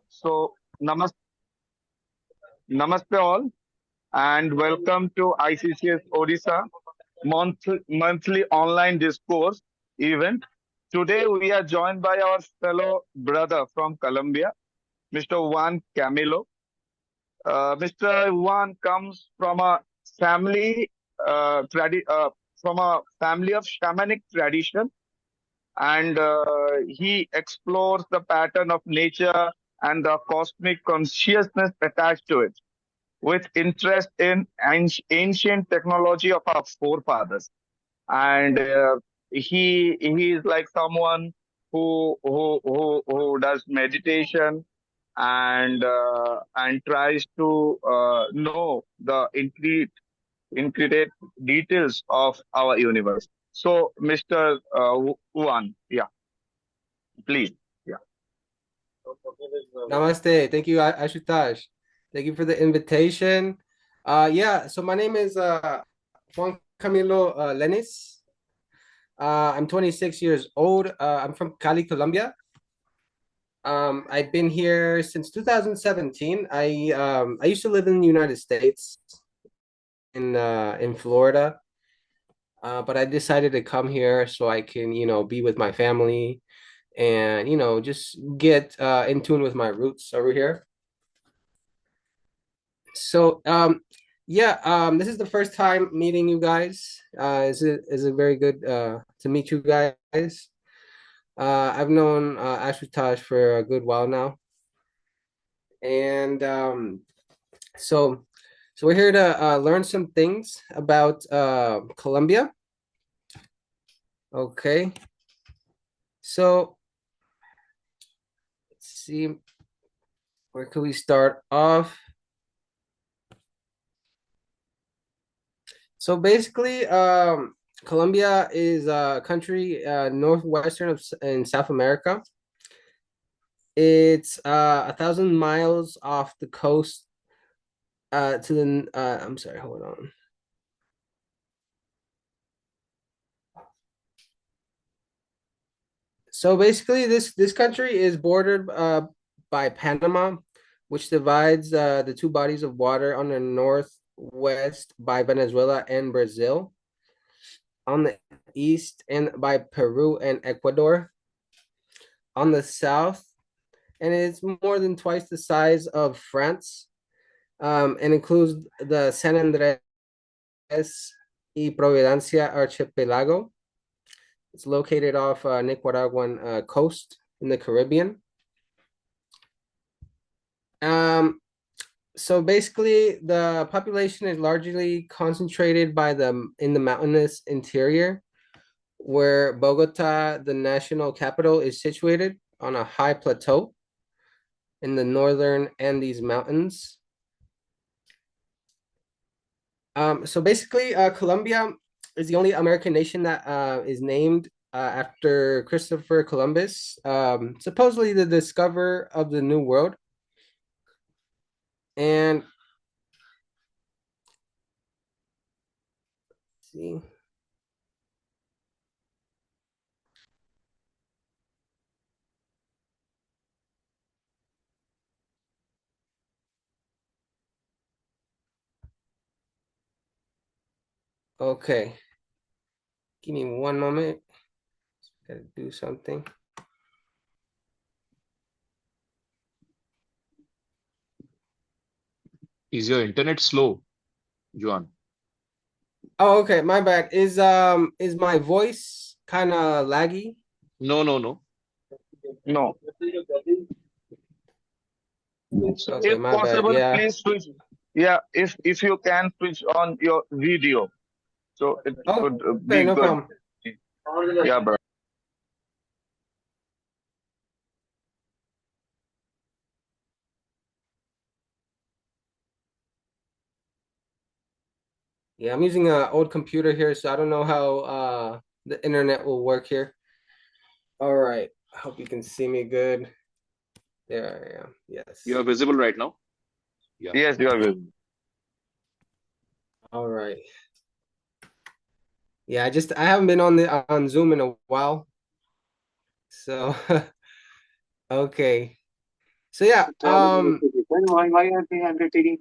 So, namaste all, and welcome to ICCS Odisha monthly online discourse event. Today, we are joined by our fellow brother from Colombia, Mr. Juan Camilo. Mr. Juan comes from a family from a family of shamanic tradition, and he explores the pattern of nature and the cosmic consciousness attached to it, with interest in ancient technology of our forefathers. And he is like someone who does meditation and tries to know the intricate details of our universe. So, Mr. Wan, yeah, please, yeah. Namaste. Thank you, Ashutosh. Thank you for the invitation. Yeah, so my name is Juan Camilo Lenis. I'm 26 years old. I'm from Cali, Colombia. I've been here since 2017. I used to live in the United States in Florida. But I decided to come here so I can, be with my family and, just get in tune with my roots over here. So, yeah, this is the first time meeting you guys. Is it very good to meet you guys. I've known Ashutosh for a good while now, and so so we're here to learn some things about Colombia. Okay, so let's see, where could we start off? So basically, Colombia is a country northwestern of in South America. It's 1,000 miles off the coast to the I'm sorry, hold on. So basically, this country is bordered by Panama, which divides the two bodies of water on the northwest by Venezuela and Brazil, on the east and by Peru and Ecuador, on the south, and it's more than twice the size of France, and includes the San Andres y Providencia archipelago. It's located off Nicaraguan coast in the Caribbean. Um, so basically, the population is largely concentrated in the mountainous interior, where Bogota, the national capital, is situated on a high plateau in the northern Andes Mountains. So basically, Colombia is the only American nation that is named after Christopher Columbus, supposedly the discoverer of the New World. And let's see. Okay, give me one moment. Gotta do something. Is your internet slow, Juan? Oh, okay, my bad. Is my voice kind of laggy? No, no, no. No. So, Okay, if my bad. possible, Yeah. please switch. Yeah, if you can switch on your video, so it would Okay, be no good. problem. Yeah, bro. Yeah, I'm using an old computer here, so I don't know how the internet will work here. All right. I hope you can see me good. There I am. You Yes. are visible right now. Yeah. Yes, you are good. All right. Yeah, I haven't been on Zoom in a while. So okay. So yeah, why are they undertaking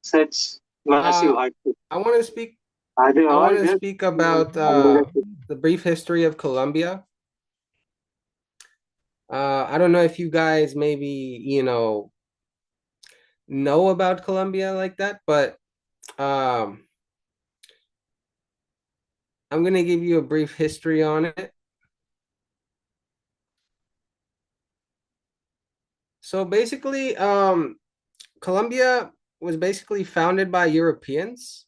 such massive uh, hardship? I want to speak. Are they I all want to just speak about under the brief history of Colombia. I don't know if you guys maybe know about Colombia like that, but um, I'm gonna give you a brief history on it. So basically, Colombia was basically founded by Europeans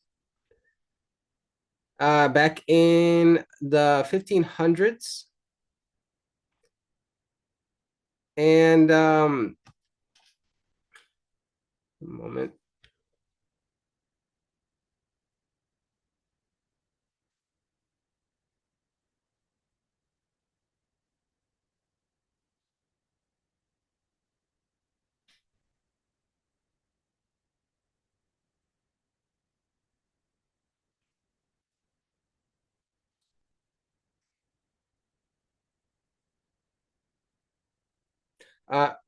back in the 1500s, and a moment.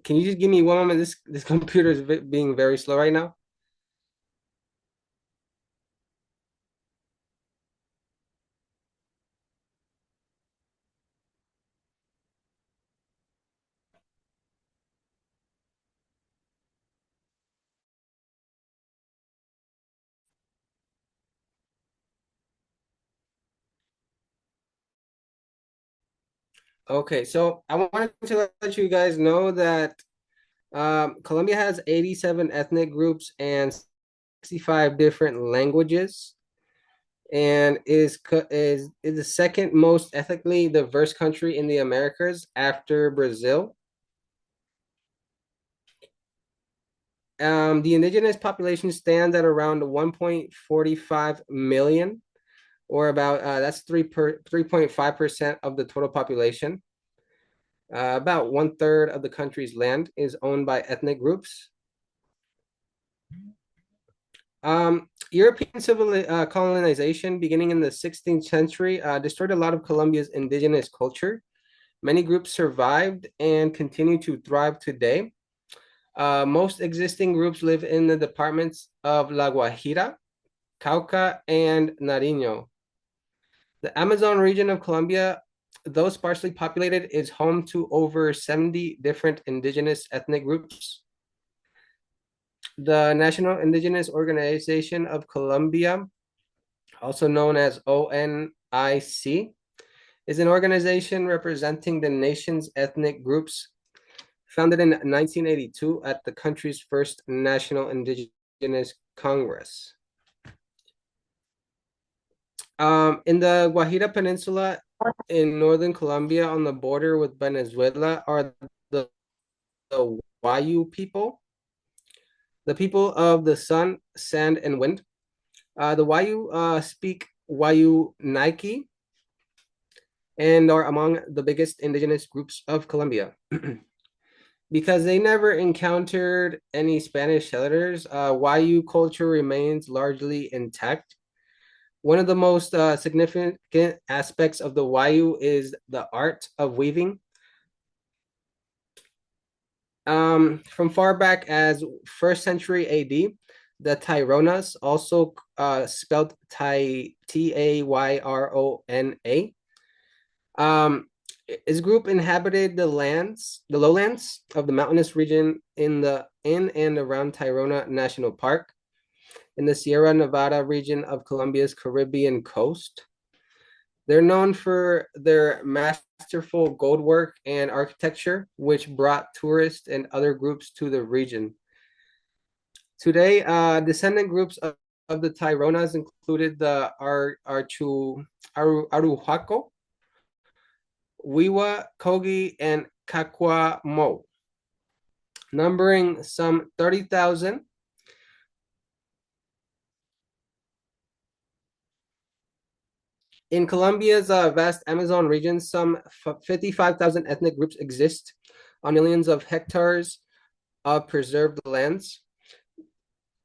Can you just give me one moment? This computer is being very slow right now. Okay, so I wanted to let you guys know that Colombia has 87 ethnic groups and 65 different languages, and is the second most ethnically diverse country in the Americas after Brazil. The indigenous population stands at around 1.45 million, or about that's 3.5% of the total population. About 1/3 of the country's land is owned by ethnic groups. European colonization beginning in the 16th century destroyed a lot of Colombia's indigenous culture. Many groups survived and continue to thrive today. Most existing groups live in the departments of La Guajira, Cauca, and Nariño. The Amazon region of Colombia, though sparsely populated, is home to over 70 different indigenous ethnic groups. The National Indigenous Organization of Colombia, also known as ONIC, is an organization representing the nation's ethnic groups, founded in 1982 at the country's first National Indigenous Congress. In the Guajira Peninsula in northern Colombia on the border with Venezuela are the Wayu people, the people of the sun, sand, and wind. The Wayu speak Wayu Nike and are among the biggest indigenous groups of Colombia. Because they never encountered any Spanish settlers, Wayu culture remains largely intact. One of the most significant aspects of the Wayu is the art of weaving. From far back as 1st century AD, the Tayronas, also spelled Tayrona, his group inhabited the lowlands of the mountainous region in and around Tayrona National Park, in the Sierra Nevada region of Colombia's Caribbean coast. They're known for their masterful gold work and architecture, which brought tourists and other groups to the region. Today, descendant groups of the Tayronas included the Aruhuaco, Wiwa, Kogi, and Cacuamo, numbering some 30,000. In Colombia's vast Amazon region, some 55,000 ethnic groups exist on millions of hectares of preserved lands.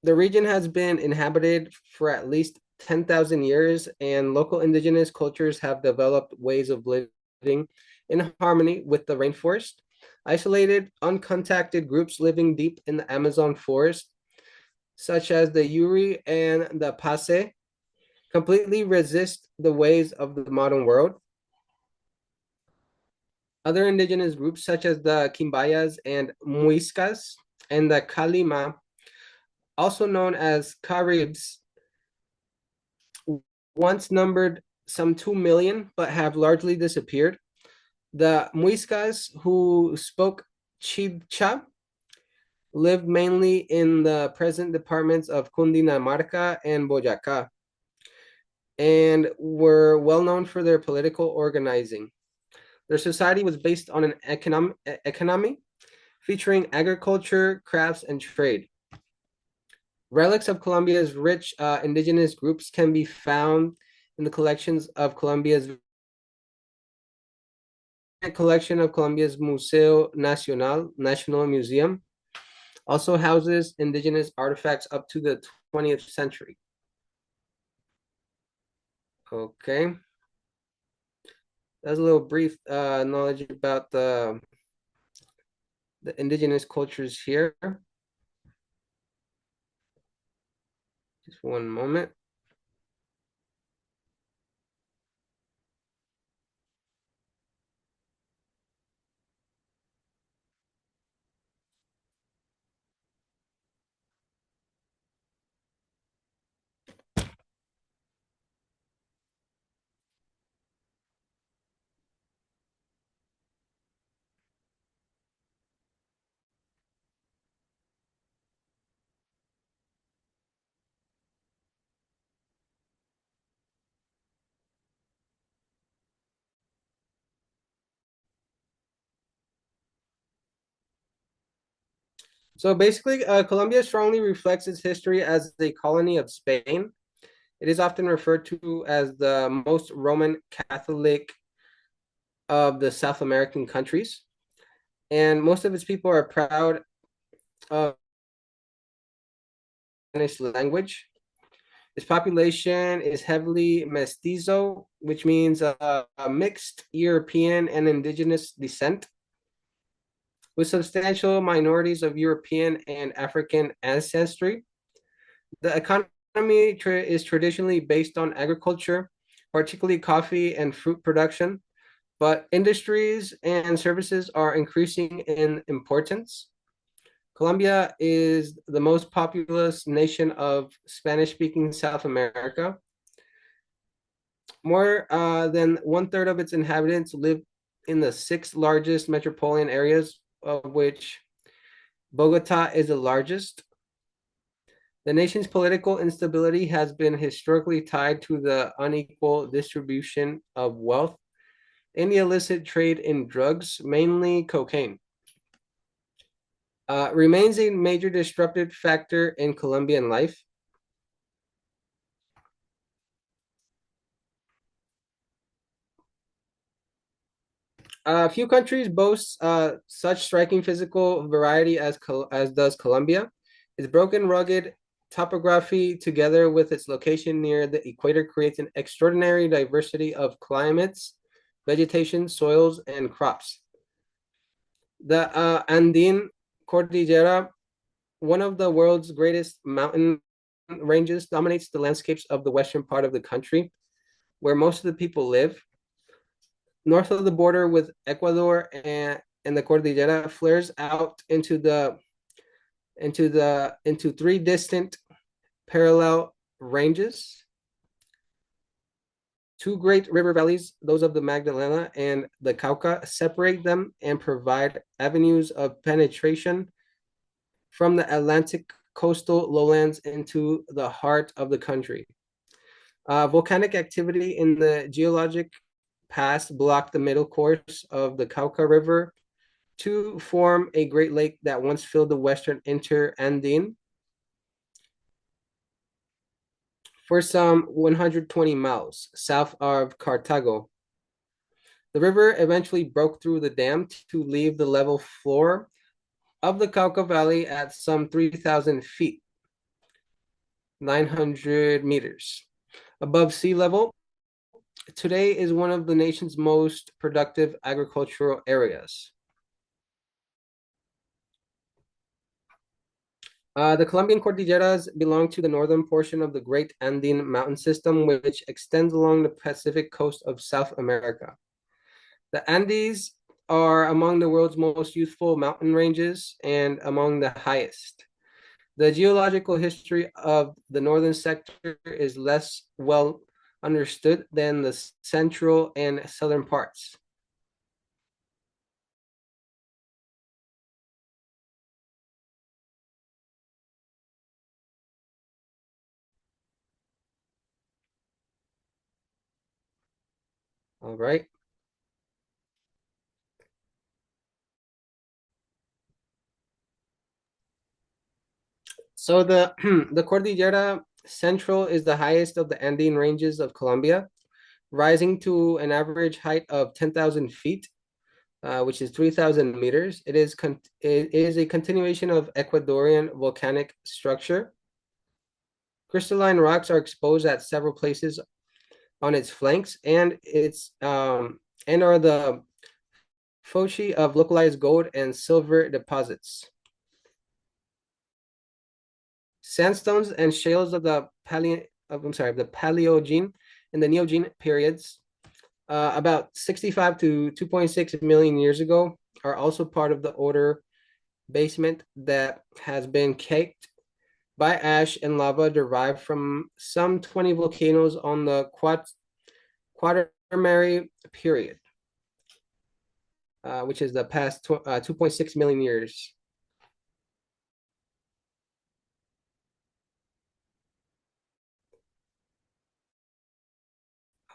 The region has been inhabited for at least 10,000 years, and local indigenous cultures have developed ways of living in harmony with the rainforest. Isolated, uncontacted groups living deep in the Amazon forest, such as the Yuri and the Pase, completely resist the ways of the modern world. Other indigenous groups, such as the Quimbayas and Muiscas and the Kalima, also known as Caribs, once numbered some 2 million, but have largely disappeared. The Muiscas, who spoke Chibcha, lived mainly in the present departments of Cundinamarca and Boyacá, and were well known for their political organizing. Their society was based on an economy featuring agriculture, crafts, and trade. Relics of Colombia's rich indigenous groups can be found in the collections of Colombia's Museo Nacional, National Museum. Also houses indigenous artifacts up to the 20th century. Okay. That's a little brief knowledge about the indigenous cultures here. Just one moment. So basically, Colombia strongly reflects its history as a colony of Spain. It is often referred to as the most Roman Catholic of the South American countries. And most of its people are proud of Spanish language. Its population is heavily mestizo, which means a mixed European and indigenous descent, with substantial minorities of European and African ancestry. The economy is traditionally based on agriculture, particularly coffee and fruit production, but industries and services are increasing in importance. Colombia is the most populous nation of Spanish-speaking South America. More than 1/3 of its inhabitants live in the 6 largest metropolitan areas, of which Bogota is the largest. The nation's political instability has been historically tied to the unequal distribution of wealth and the illicit trade in drugs, mainly cocaine. Remains a major disruptive factor in Colombian life. A few countries boast such striking physical variety as does Colombia. Its broken, rugged topography, together with its location near the equator, creates an extraordinary diversity of climates, vegetation, soils, and crops. The Andine Cordillera, one of the world's greatest mountain ranges, dominates the landscapes of the western part of the country, where most of the people live. North of the border with Ecuador and the Cordillera flares out into 3 distant parallel ranges. 2 great river valleys, those of the Magdalena and the Cauca, separate them and provide avenues of penetration from the Atlantic coastal lowlands into the heart of the country. Volcanic activity in the geologic past blocked the middle course of the Cauca River to form a great lake that once filled the western Inter-Andine for some 120 miles south of Cartago. The river eventually broke through the dam to leave the level floor of the Cauca Valley at some 3,000 feet, 900 meters above sea level. Today is one of the nation's most productive agricultural areas. The Colombian Cordilleras belong to the northern portion of the Great Andean Mountain System, which extends along the Pacific coast of South America. The Andes are among the world's most youthful mountain ranges and among the highest. The geological history of the northern sector is less well understood than the central and southern parts. All right. So the the Cordillera Central is the highest of the Andean ranges of Colombia, rising to an average height of 10,000 feet, which is 3,000 meters. It is a continuation of Ecuadorian volcanic structure. Crystalline rocks are exposed at several places on its flanks, and are the foci of localized gold and silver deposits. Sandstones and shales of the Paleogene and the Neogene periods, about 65 to 2.6 million years ago, are also part of the outer basement that has been caked by ash and lava derived from some 20 volcanoes on the Quaternary period, which is the past 2.6 million years.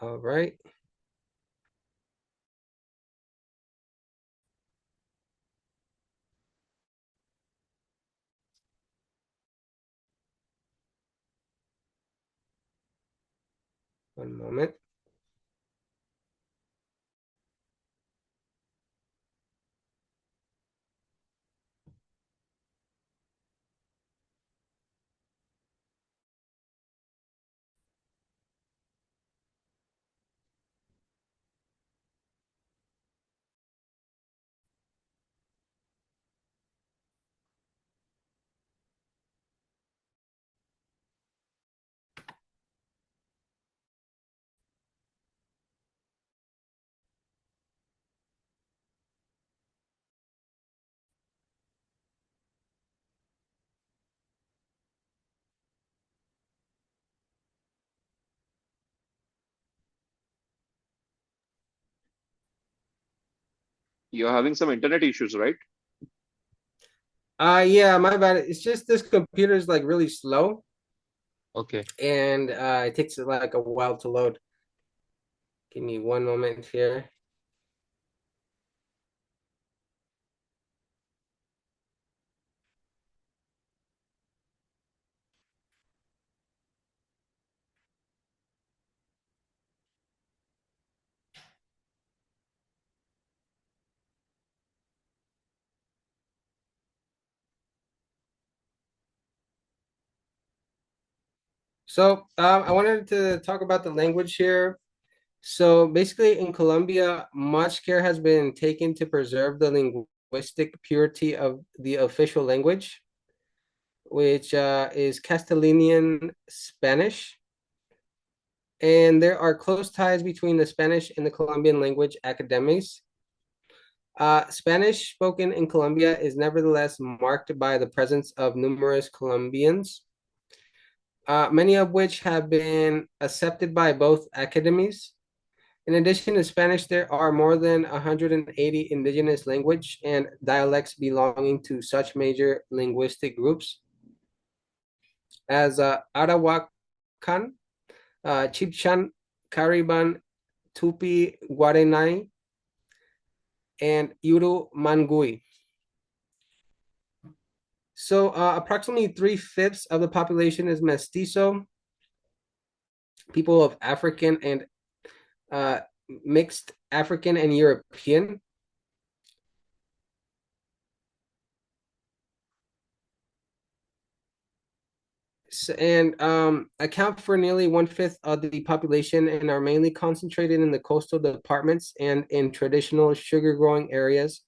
All right. One moment. You're having some internet issues, right? Yeah, my bad. It's just this computer is like really slow, Okay. and it takes like a while to load. Give me one moment here. So I wanted to talk about the language here. So basically, in Colombia, much care has been taken to preserve the linguistic purity of the official language, which is Castilian Spanish. And there are close ties between the Spanish and the Colombian language academies. Spanish spoken in Colombia is nevertheless marked by the presence of numerous Colombians, many of which have been accepted by both academies. In addition to Spanish, there are more than 180 indigenous language and dialects belonging to such major linguistic groups as Arawakan, Chibchan, Cariban, Tupi, Guarani, and Uru Mangui. So approximately 3/5 of the population is mestizo, people of African and mixed African and European. And account for nearly 1/5 of the population and are mainly concentrated in the coastal departments and in traditional sugar growing areas,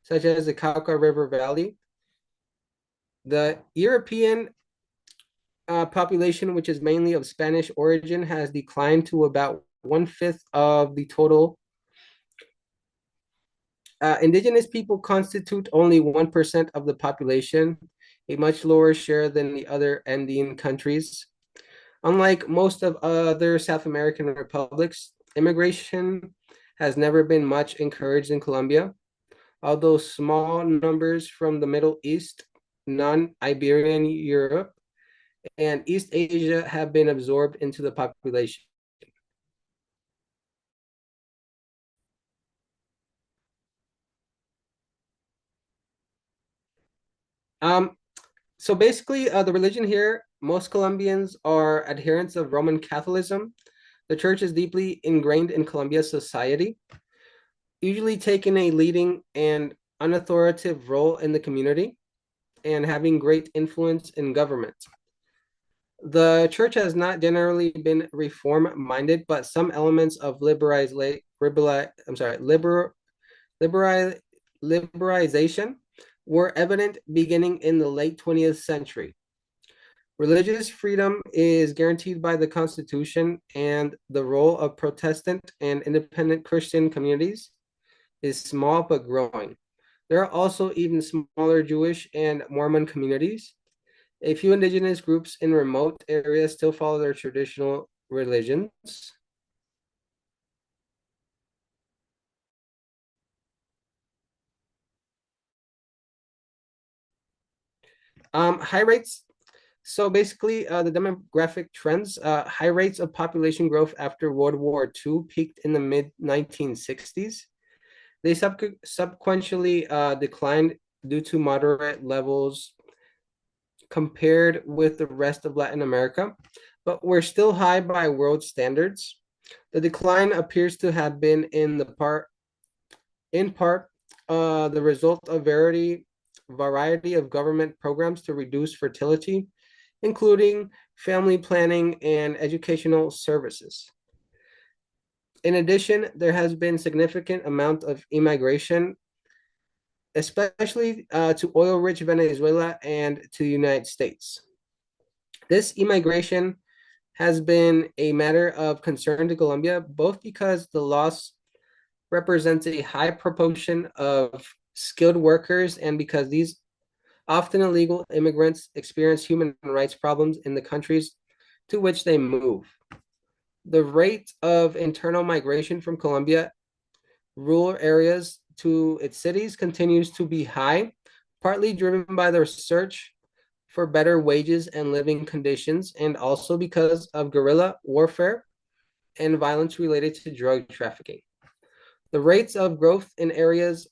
such as the Cauca River Valley. The European population, which is mainly of Spanish origin, has declined to about 1/5 of the total. Indigenous people constitute only 1% of the population, a much lower share than the other Andean countries. Unlike most of other South American republics, immigration has never been much encouraged in Colombia, although small numbers from the Middle East, non-Iberian Europe, and East Asia have been absorbed into the population. Um, so basically, the religion here, most Colombians are adherents of Roman Catholicism. The church is deeply ingrained in Colombia's society, usually taking a leading and unauthoritative role in the community and having great influence in government. The church has not generally been reform-minded, but some elements of liberalization were evident beginning in the late 20th century. Religious freedom is guaranteed by the Constitution, and the role of Protestant and independent Christian communities is small but growing. There are also even smaller Jewish and Mormon communities. A few indigenous groups in remote areas still follow their traditional religions. High rates. So basically, the demographic trends, high rates of population growth after World War II peaked in the mid 1960s. They subsequently declined due to moderate levels compared with the rest of Latin America, but were still high by world standards. The decline appears to have been in part the result of variety of government programs to reduce fertility, including family planning and educational services. In addition, there has been significant amount of immigration, especially to oil-rich Venezuela and to the United States. This immigration has been a matter of concern to Colombia, both because the loss represents a high proportion of skilled workers and because these often illegal immigrants experience human rights problems in the countries to which they move. The rate of internal migration from Colombia rural areas to its cities continues to be high, partly driven by the search for better wages and living conditions, and also because of guerrilla warfare and violence related to drug trafficking. The rates of growth in areas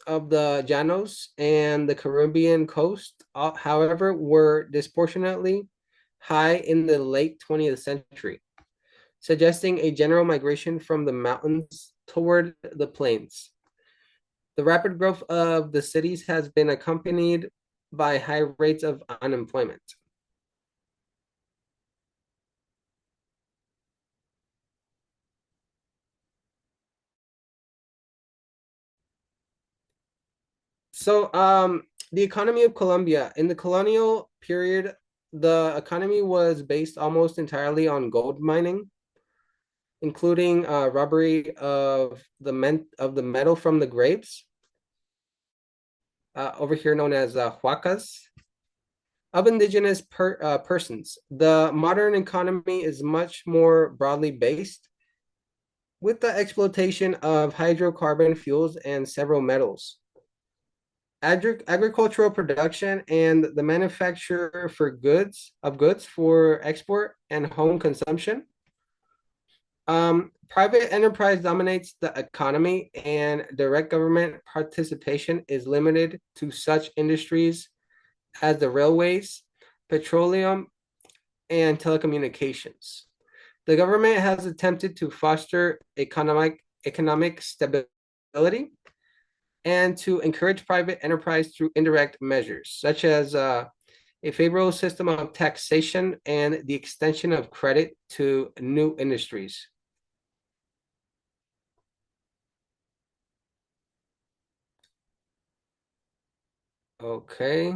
of the Llanos and the Caribbean coast, however, were disproportionately high in the late 20th century, suggesting a general migration from the mountains toward the plains. The rapid growth of the cities has been accompanied by high rates of unemployment. So, the economy of Colombia in the colonial period, the economy was based almost entirely on gold mining, including robbery of the metal from the grapes, over here known as huacas, of indigenous persons. The modern economy is much more broadly based, with the exploitation of hydrocarbon fuels and several metals. Agricultural production and the manufacture of goods for export and home consumption. Private enterprise dominates the economy, and direct government participation is limited to such industries as the railways, petroleum, and telecommunications. The government has attempted to foster economic stability and to encourage private enterprise through indirect measures, such as a favorable system of taxation and the extension of credit to new industries. Okay.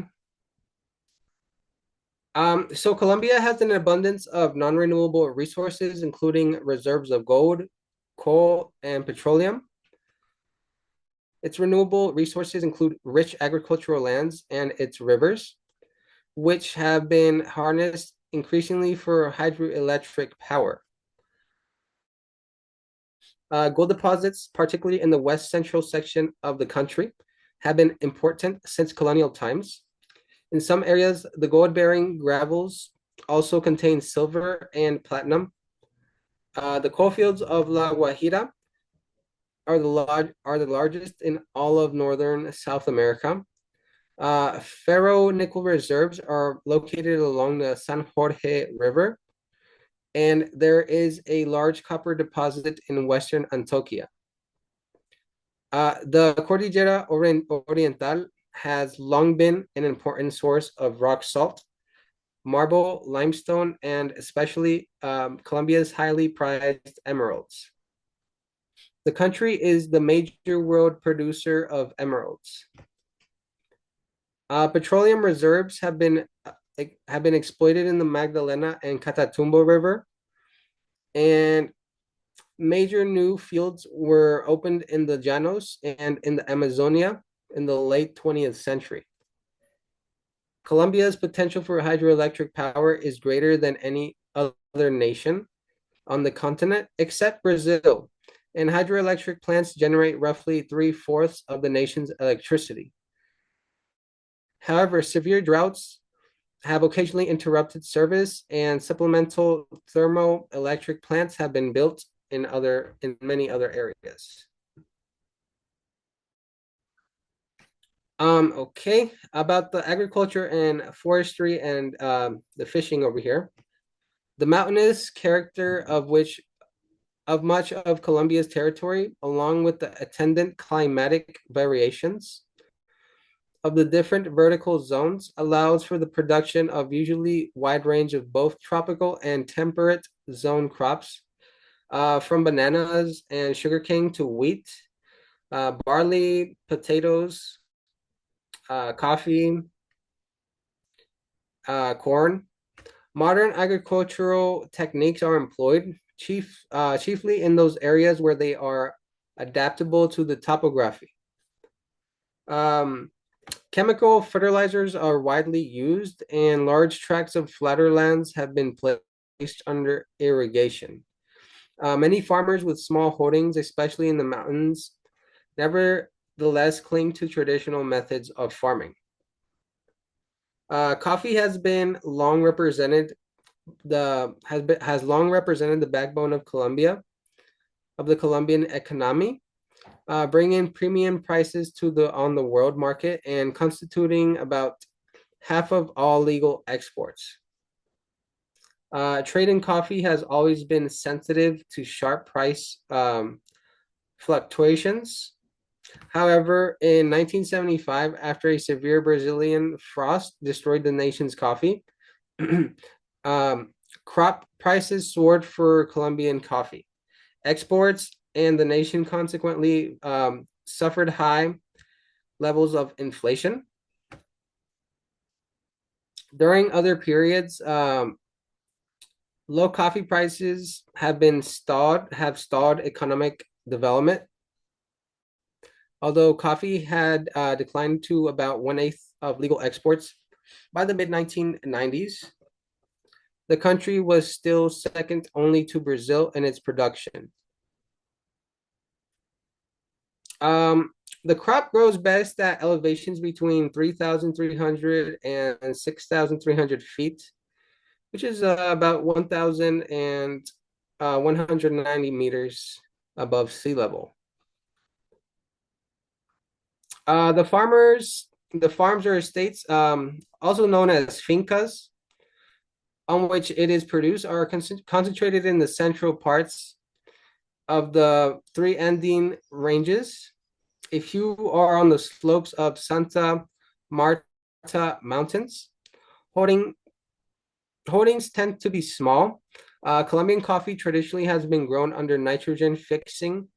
So Colombia has an abundance of non-renewable resources, including reserves of gold, coal, and petroleum. Its renewable resources include rich agricultural lands and its rivers, which have been harnessed increasingly for hydroelectric power. Gold deposits, particularly in the west central section of the country, have been important since colonial times. In some areas, the gold-bearing gravels also contain silver and platinum. The coal fields of La Guajira are the largest in all of northern South America. Ferro-nickel reserves are located along the San Jorge River, and there is a large copper deposit in western Antioquia. The Cordillera Oriental has long been an important source of rock salt, marble, limestone, and especially Colombia's highly prized emeralds. The country is the major world producer of emeralds. Petroleum reserves have been exploited in the Magdalena and Catatumbo River, and major new fields were opened in the Llanos and in the Amazonia in the late 20th century. Colombia's potential for hydroelectric power is greater than any other nation on the continent, except Brazil, and hydroelectric plants generate roughly 3/4 of the nation's electricity. However, severe droughts have occasionally interrupted service, and supplemental thermoelectric plants have been built in many other areas. Okay, about the agriculture and forestry and the fishing over here. The mountainous character of much of Colombia's territory, along with the attendant climatic variations of the different vertical zones, allows for the production of usually wide range of both tropical and temperate zone crops, from bananas and sugarcane to wheat, barley, potatoes, coffee, corn. Modern agricultural techniques are employed, chiefly in those areas where they are adaptable to the topography. Chemical fertilizers are widely used, and large tracts of flatter lands have been placed under irrigation. Many farmers with small holdings, especially in the mountains, nevertheless cling to traditional methods of farming. Coffee has long represented the backbone of the Colombian economy, bringing premium prices on the world market and constituting about half of all legal exports. Trade in coffee has always been sensitive to sharp price fluctuations. However, in 1975, after a severe Brazilian frost destroyed the nation's coffee, crop prices soared for Colombian coffee. Exports and the nation consequently suffered high levels of inflation. During other periods, low coffee prices have stalled economic development. Although coffee had declined to about 1/8 of legal exports by the mid-1990s, the country was still second only to Brazil in its production. The crop grows best at elevations between 3,300 and 6,300 feet, which is about 1,190 meters above sea level. The farms or estates, also known as fincas, on which it is produced, are concentrated in the central parts of the three Andean ranges. A few are on the slopes of Santa Marta Mountains. Holdings tend to be small. Colombian coffee traditionally has been grown under nitrogen fixing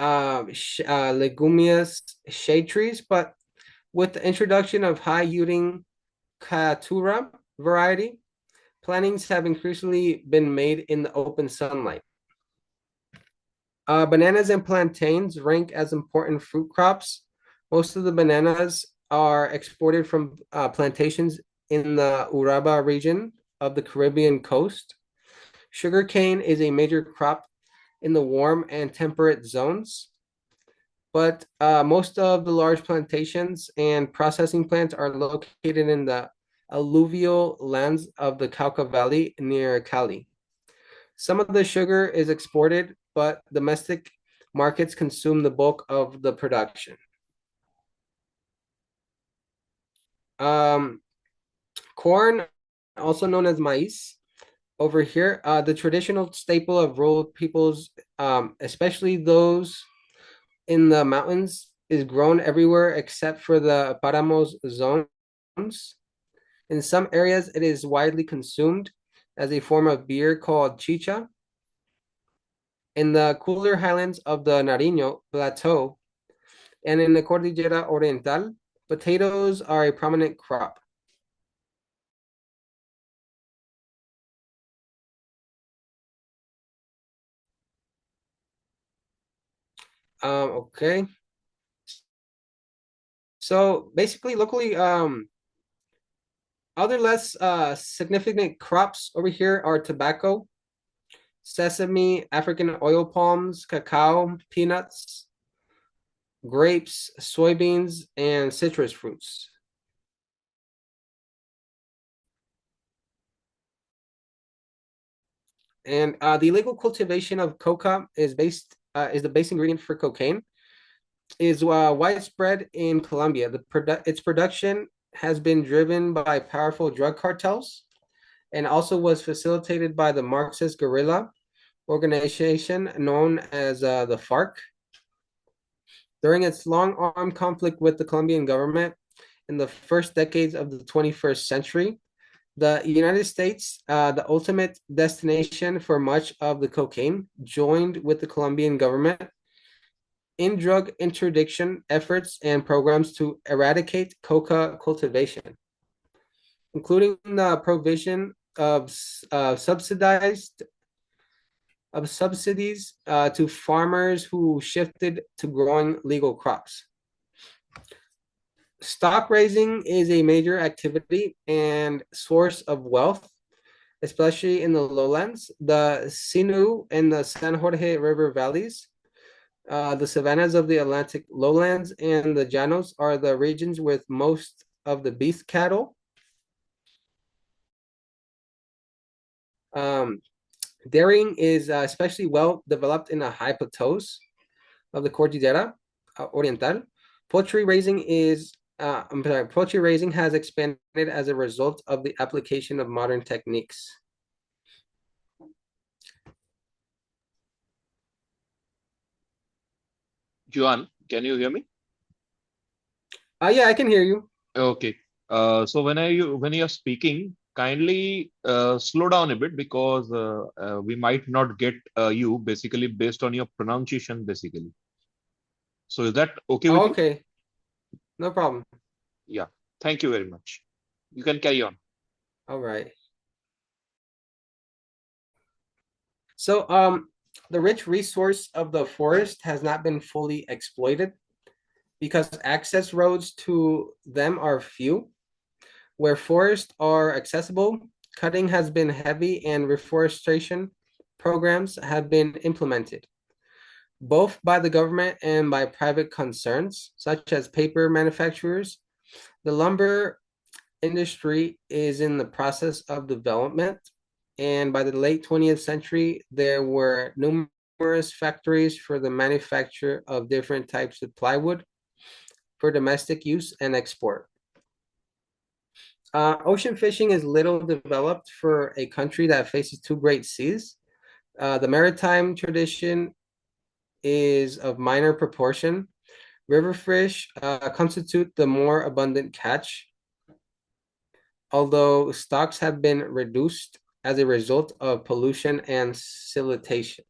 leguminous shade trees, but with the introduction of high yielding Caturra variety. Plantings have increasingly been made in the open sunlight. Bananas and plantains rank as important fruit crops. Most of the bananas are exported from plantations in the Uraba region of the Caribbean coast. Sugarcane is a major crop in the warm and temperate zones, but most of the large plantations and processing plants are located in the alluvial lands of the Cauca Valley near Cali. Some of the sugar is exported, but domestic markets consume the bulk of the production. Corn, also known as maize, over here, the traditional staple of rural peoples, especially those in the mountains, is grown everywhere except for the Paramos zones. In some areas, it is widely consumed as a form of beer called chicha. In the cooler highlands of the Nariño Plateau and in the Cordillera Oriental, potatoes are a prominent crop. Okay. So basically, locally, other less significant crops over here are tobacco, sesame, African oil palms, cacao, peanuts, grapes, soybeans, and citrus fruits. And the illegal cultivation of coca is the base ingredient for cocaine. Is widespread in Colombia. Its production has been driven by powerful drug cartels and also was facilitated by the Marxist guerrilla organization known as the FARC. During its long armed conflict with the Colombian government in the first decades of the 21st century, the United States, the ultimate destination for much of the cocaine, joined with the Colombian government in drug interdiction efforts and programs to eradicate coca cultivation, including the provision of subsidies to farmers who shifted to growing legal crops. Stock raising is a major activity and source of wealth, especially in the lowlands, the Sinu and the San Jorge River valleys. The savannas of the Atlantic lowlands and the llanos are the regions with most of the beef cattle. Dairying is especially well developed in the high plateaus of the Cordillera Oriental. Poultry raising has expanded as a result of the application of modern techniques. Juan, can you hear me? Yeah, I can hear you. Okay. So when you're speaking, kindly slow down a bit because we might not get you basically based on your pronunciation basically. So is that okay with you? Okay, no problem. Yeah. Thank you very much. You can carry on. All right. So, the rich resource of the forest has not been fully exploited because access roads to them are few. Where forests are accessible, cutting has been heavy and reforestation programs have been implemented, both by the government and by private concerns, such as paper manufacturers. The lumber industry is in the process of development, and by the late 20th century, there were numerous factories for the manufacture of different types of plywood for domestic use and export. Ocean fishing is little developed for a country that faces two great seas. The maritime tradition is of minor proportion. River fish constitute the more abundant catch, although stocks have been reduced as a result of pollution and siltation.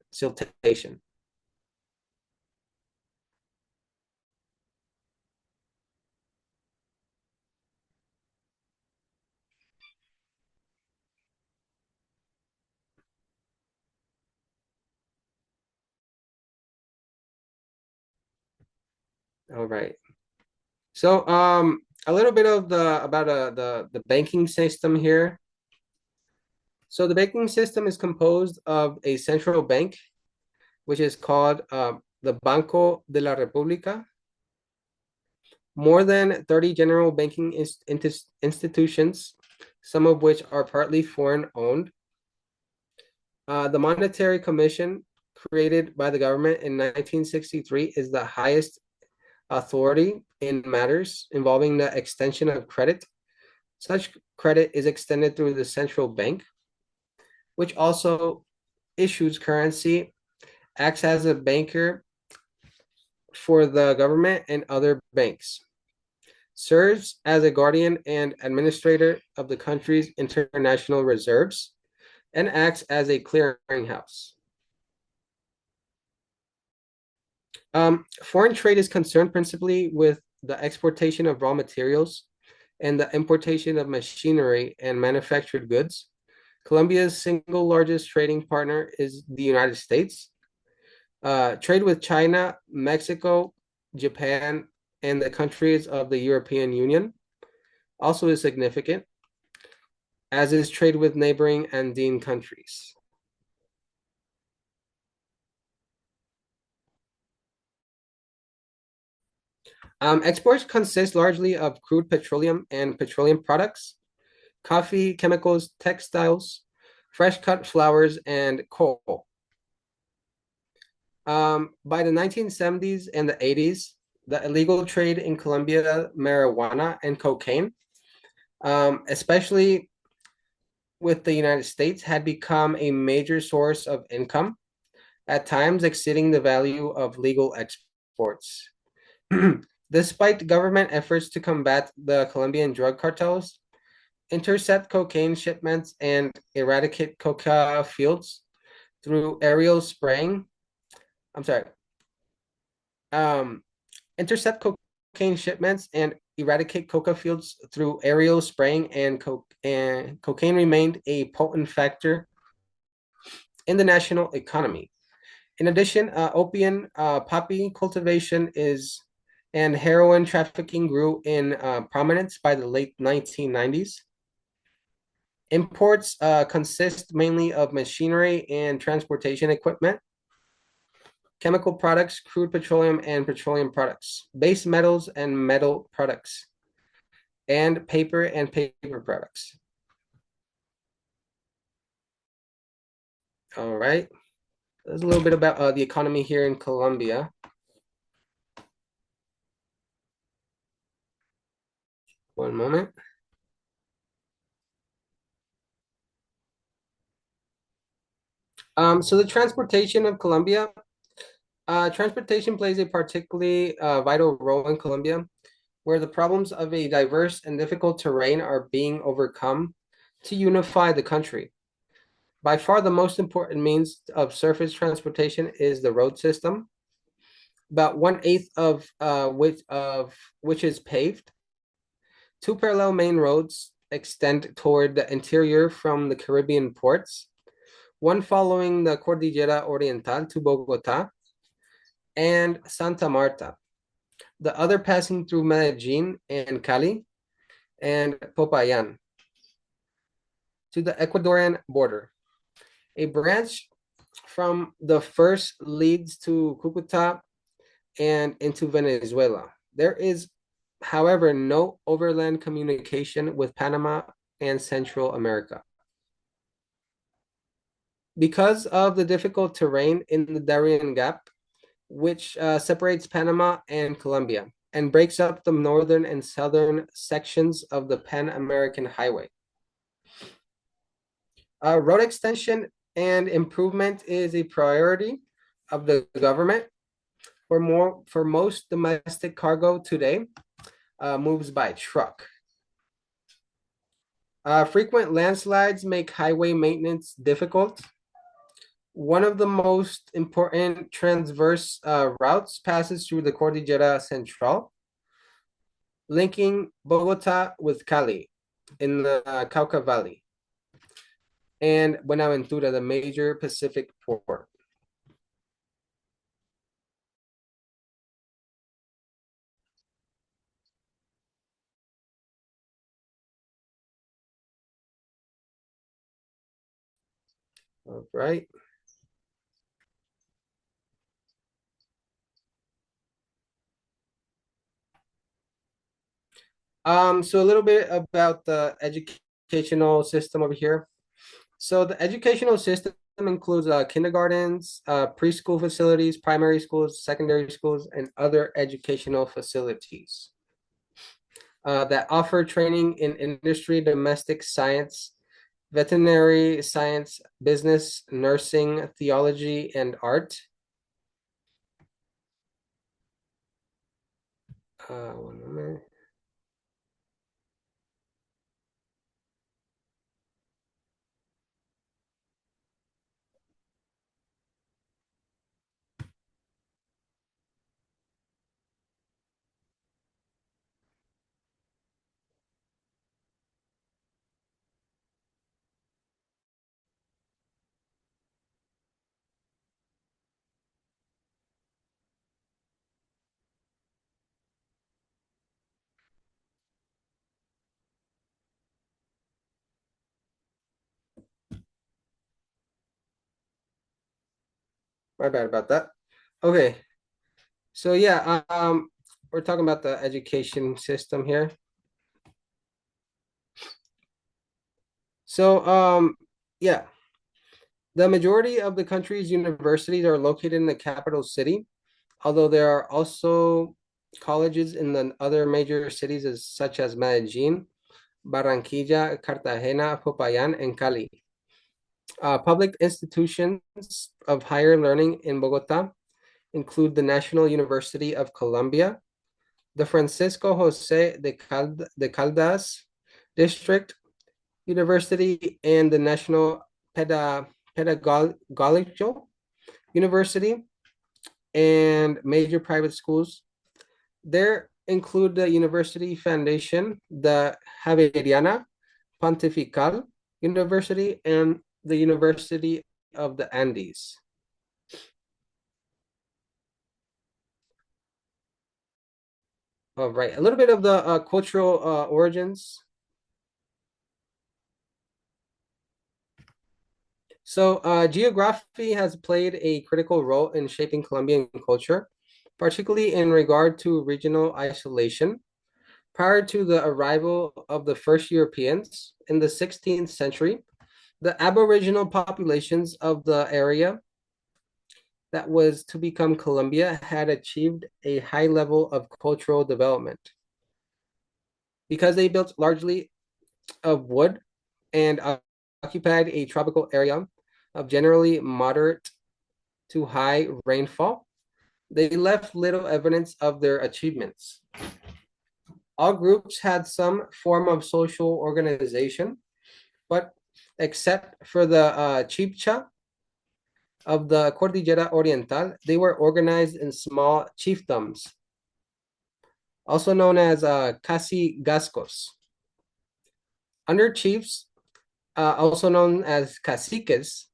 All right. So a little bit of the banking system here. So the banking system is composed of a central bank, which is called the Banco de la República. More than 30 general banking institutions, some of which are partly foreign owned. The Monetary Commission, created by the government in 1963, is the highest authority in matters involving the extension of credit. Such credit is extended through the central bank, which also issues currency, acts as a banker for the government and other banks, serves as a guardian and administrator of the country's international reserves, and acts as a clearinghouse. Foreign trade is concerned principally with the exportation of raw materials and the importation of machinery and manufactured goods. Colombia's single largest trading partner is the United States. Trade with China, Mexico, Japan, and the countries of the European Union also is significant, as is trade with neighboring Andean countries. Exports consist largely of crude petroleum and petroleum products, coffee, chemicals, textiles, fresh cut flowers, and coal. By the 1970s and the 80s, the illegal trade in Colombia, marijuana and cocaine, especially with the United States, had become a major source of income, at times exceeding the value of legal exports. Despite government efforts to combat the Colombian drug cartels, intercept cocaine shipments, and eradicate coca fields through aerial spraying. I'm sorry. Intercept cocaine shipments and eradicate coca fields through aerial spraying, and cocaine remained a potent factor in the national economy. In addition, opium, poppy cultivation and heroin trafficking grew in prominence by the late 1990s. Imports consist mainly of machinery and transportation equipment, chemical products, crude petroleum and petroleum products, base metals and metal products, and paper products. All right. There's a little bit about the economy here in Colombia. One moment. So the transportation of Colombia. Transportation plays a particularly vital role in Colombia, where the problems of a diverse and difficult terrain are being overcome to unify the country. By far, the most important means of surface transportation is the road system, about 1/8 of which is paved. Two parallel main roads extend toward the interior from the Caribbean ports, one following the Cordillera Oriental to Bogota and Santa Marta, the other passing through Medellin and Cali and Popayan to the Ecuadorian border. A branch from the first leads to Cucuta and into Venezuela. There is, however, no overland communication with Panama and Central America. Because of the difficult terrain in the Darien Gap, which separates Panama and Colombia and breaks up the northern and southern sections of the Pan-American Highway. Road extension and improvement is a priority of the government. For most domestic cargo today moves by truck. Frequent landslides make highway maintenance difficult. One of the most important transverse routes passes through the Cordillera Central, linking Bogota with Cali in the Cauca Valley, and Buenaventura, the major Pacific port. All right. So a little bit about the educational system over here. So the educational system includes kindergartens, preschool facilities, primary schools, secondary schools, and other educational facilities that offer training in industry, domestic science, veterinary science, business, nursing, theology, and art. 1 moment. My bad about that. Okay, so yeah, we're talking about the education system here. So yeah, the majority of the country's universities are located in the capital city, although there are also colleges in the other major cities such as Medellin, Barranquilla, Cartagena, Popayan, and Cali. Public institutions of higher learning in Bogota include the National University of Colombia, the Francisco Jose de Caldas District University, and the National Pedagogical University, and major private schools. There include the University Foundation, the Javeriana Pontifical University, and the University of the Andes. All right, a little bit of the cultural origins. So geography has played a critical role in shaping Colombian culture, particularly in regard to regional isolation. Prior to the arrival of the first Europeans in the 16th century, the Aboriginal populations of the area that was to become Colombia had achieved a high level of cultural development. Because they built largely of wood and occupied a tropical area of generally moderate to high rainfall, they left little evidence of their achievements. All groups had some form of social organization, but except for the Chibcha of the Cordillera Oriental, they were organized in small chiefdoms, also known as casigascos. Under chiefs, also known as caciques,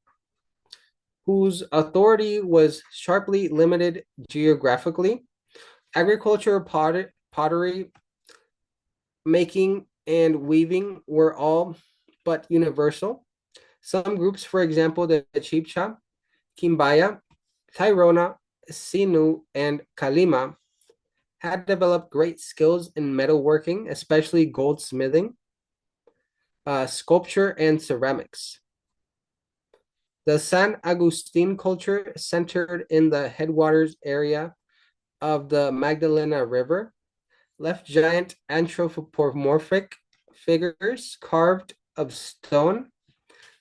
whose authority was sharply limited geographically, agriculture, pottery, making, and weaving were all but universal. Some groups, for example, the Chibcha, Quimbaya, Tairona, Sinu, and Kalima, had developed great skills in metalworking, especially goldsmithing, sculpture, and ceramics. The San Agustin culture centered in the headwaters area of the Magdalena River left giant anthropomorphic figures carved of stone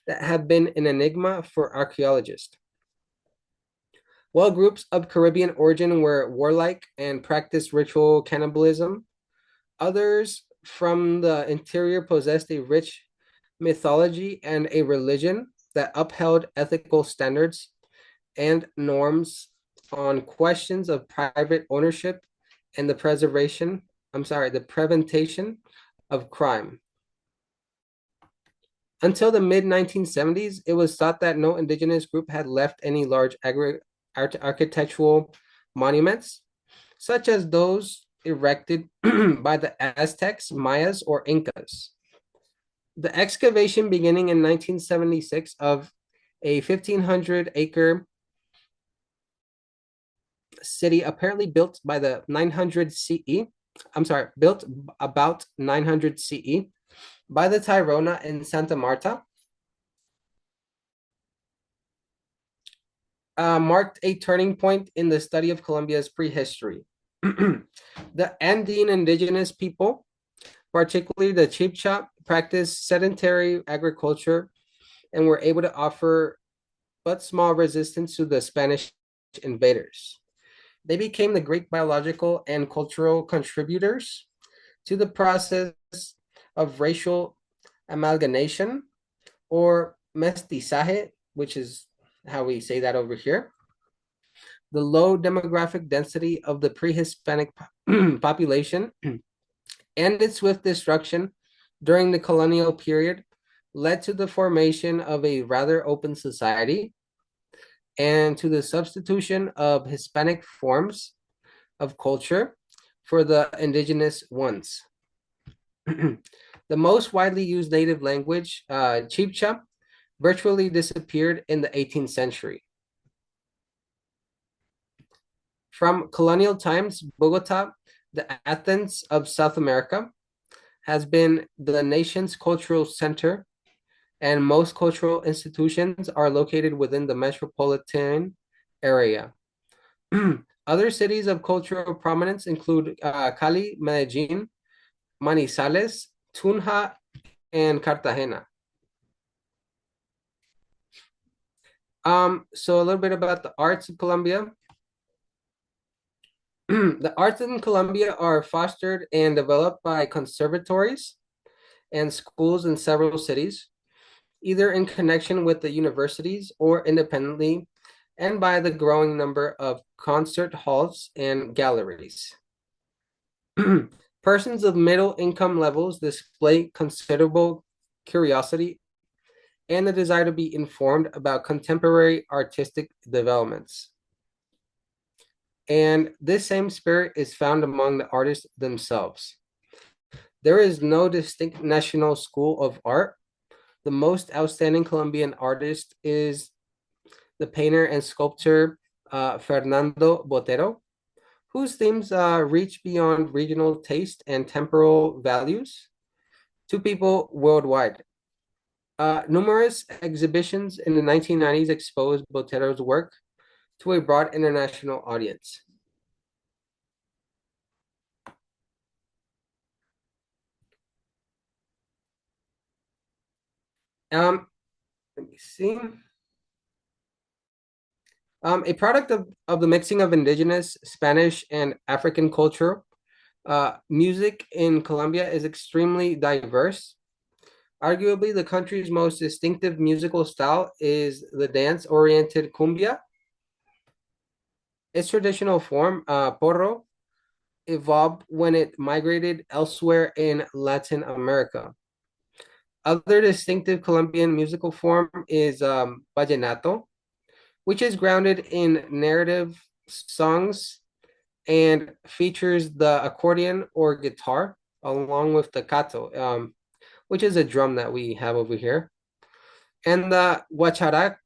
that have been an enigma for archaeologists. While groups of Caribbean origin were warlike and practiced ritual cannibalism, others from the interior possessed a rich mythology and a religion that upheld ethical standards and norms on questions of private ownership and the prevention of crime. Until the mid-1970s, it was thought that no indigenous group had left any large architectural monuments, such as those erected by the Aztecs, Mayas, or Incas. The excavation beginning in 1976 of a 1,500-acre city apparently built by the 900 CE. I'm sorry, built about 900 CE by the Tirona in Santa Marta. Marked a turning point in the study of Colombia's prehistory. The Andean indigenous people, particularly the Chibcha, practiced sedentary agriculture and were able to offer but small resistance to the Spanish invaders. They became the great biological and cultural contributors to the process of racial amalgamation or mestizaje, which is how we say that over here. The low demographic density of the pre-Hispanic population and its swift destruction during the colonial period led to the formation of a rather open society and to the substitution of Hispanic forms of culture for the indigenous ones. The most widely used native language, Chibcha, virtually disappeared in the 18th century. From colonial times, Bogota, the Athens of South America, has been the nation's cultural center, and most cultural institutions are located within the metropolitan area. Other cities of cultural prominence include Cali, Medellin, Manizales, Tunja, and Cartagena. So a little bit about the arts of Colombia. The arts in Colombia are fostered and developed by conservatories and schools in several cities, either in connection with the universities or independently, and by the growing number of concert halls and galleries. Persons of middle income levels display considerable curiosity and the desire to be informed about contemporary artistic developments. And this same spirit is found among the artists themselves. There is no distinct national school of art. The most outstanding Colombian artist is the painter and sculptor Fernando Botero, whose themes reach beyond regional taste and temporal values to people worldwide. Numerous exhibitions in the 1990s exposed Botero's work to a broad international audience. Let me see. A product of the mixing of indigenous, Spanish, and African culture, music in Colombia is extremely diverse. Arguably, the country's most distinctive musical style is the dance-oriented cumbia. Its traditional form, porro, evolved when it migrated elsewhere in Latin America. Other distinctive Colombian musical form is vallenato, which is grounded in narrative songs and features the accordion or guitar along with the cato, which is a drum that we have over here, and the guacharaca,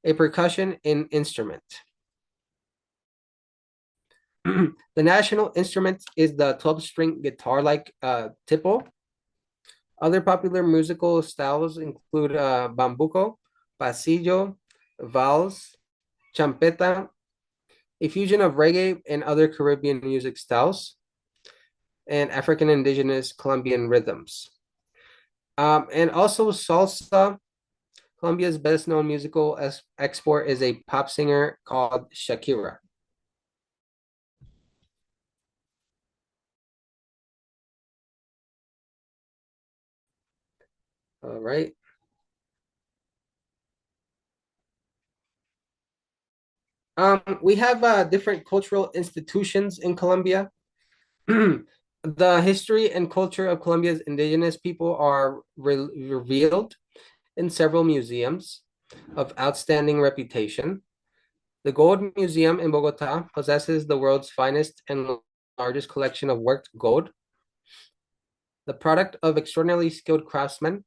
a percussion instrument. The national instrument is the 12-string guitar-like tipple. Other popular musical styles include bambuco, pasillo, vals, champeta, a fusion of reggae and other Caribbean music styles, and African indigenous Colombian rhythms. And also salsa. Colombia's best-known musical export is a pop singer called Shakira. All right. We have different cultural institutions in Colombia. The history and culture of Colombia's indigenous people are revealed in several museums of outstanding reputation. The Gold Museum in Bogota possesses the world's finest and largest collection of worked gold, the product of extraordinarily skilled craftsmen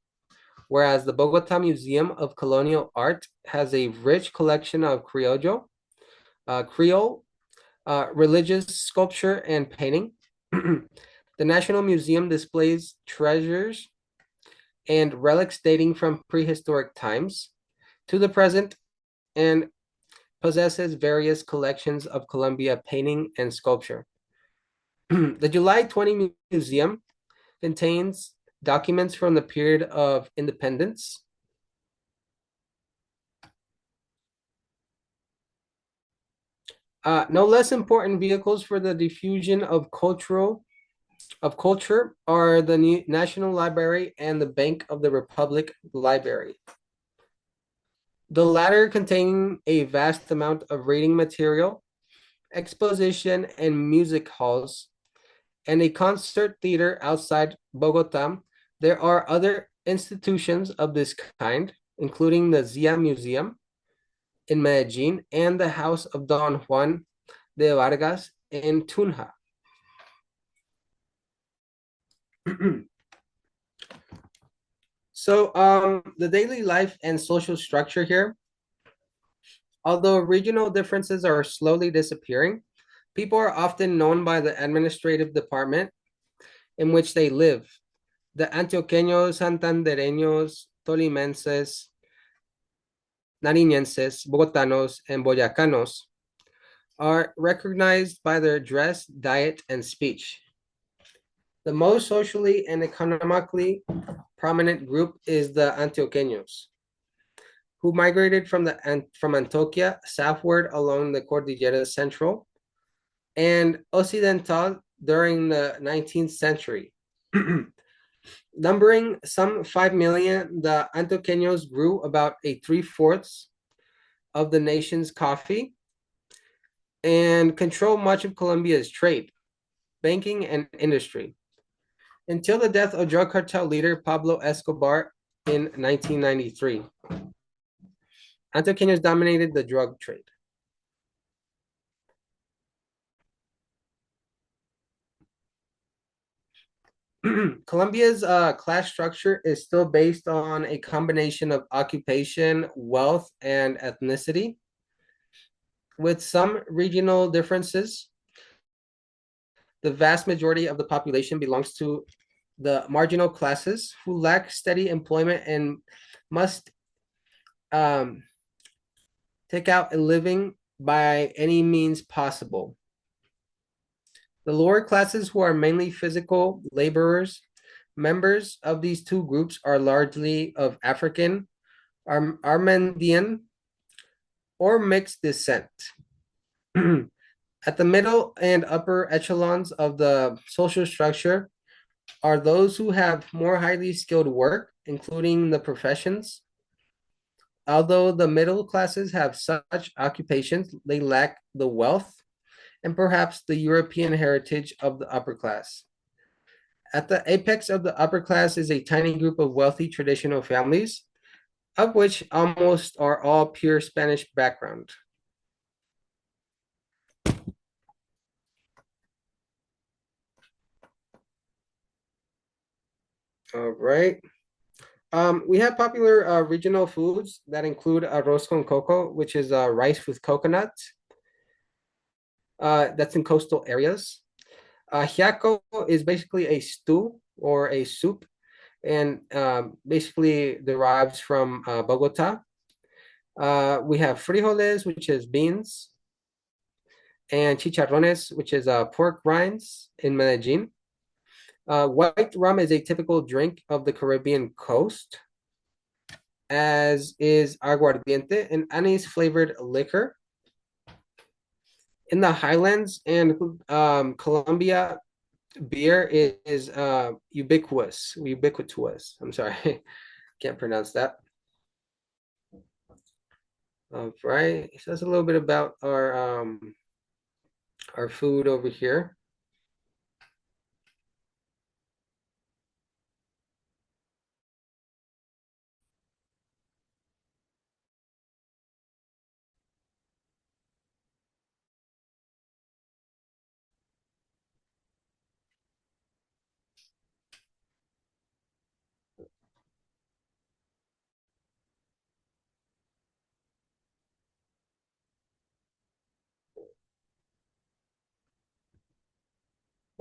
whereas the Bogota Museum of Colonial Art has a rich collection of Creole, religious sculpture and painting. The National Museum displays treasures and relics dating from prehistoric times to the present and possesses various collections of Colombia painting and sculpture. The July 20 Museum contains documents from the period of independence. No less important vehicles for the diffusion of culture are the National Library and the Bank of the Republic Library. The latter containing a vast amount of reading material, exposition and music halls, and a concert theater outside Bogota. There are other institutions of this kind, including the Zia Museum in Medellin and the House of Don Juan de Vargas in Tunja. So the daily life and social structure here, although regional differences are slowly disappearing, people are often known by the administrative department in which they live. The Antioqueños, Santandereños, Tolimenses, Nariñenses, Bogotanos, and Boyacanos are recognized by their dress, diet, and speech. The most socially and economically prominent group is the Antioqueños, who migrated from Antioquia southward along the Cordillera Central and Occidental during the 19th century. Numbering some 5 million, the Antioqueños grew about 3/4 of the nation's coffee and control much of Colombia's trade, banking, and industry until the death of drug cartel leader Pablo Escobar in 1993. Antioqueños dominated the drug trade. Colombia's class structure is still based on a combination of occupation, wealth, and ethnicity, with some regional differences. The vast majority of the population belongs to the marginal classes who lack steady employment and must take out a living by any means possible. The lower classes, who are mainly physical laborers, members of these two groups are largely of African, Armenian, or mixed descent. At the middle and upper echelons of the social structure are those who have more highly skilled work, including the professions. Although the middle classes have such occupations, they lack the wealth and perhaps the European heritage of the upper class. At the apex of the upper class is a tiny group of wealthy traditional families, of which almost are all pure Spanish background. All right. We have popular regional foods that include arroz con coco, which is rice with coconut. That's in coastal areas. Ajiaco is basically a stew or a soup, and basically derives from Bogota. We have frijoles, which is beans, and chicharrones, which is pork rinds in Medellin. White rum is a typical drink of the Caribbean coast, as is aguardiente, an anise-flavored liquor. In the highlands and Colombia, beer is ubiquitous. I'm sorry, can't pronounce that. All right, so that's a little bit about our food over here.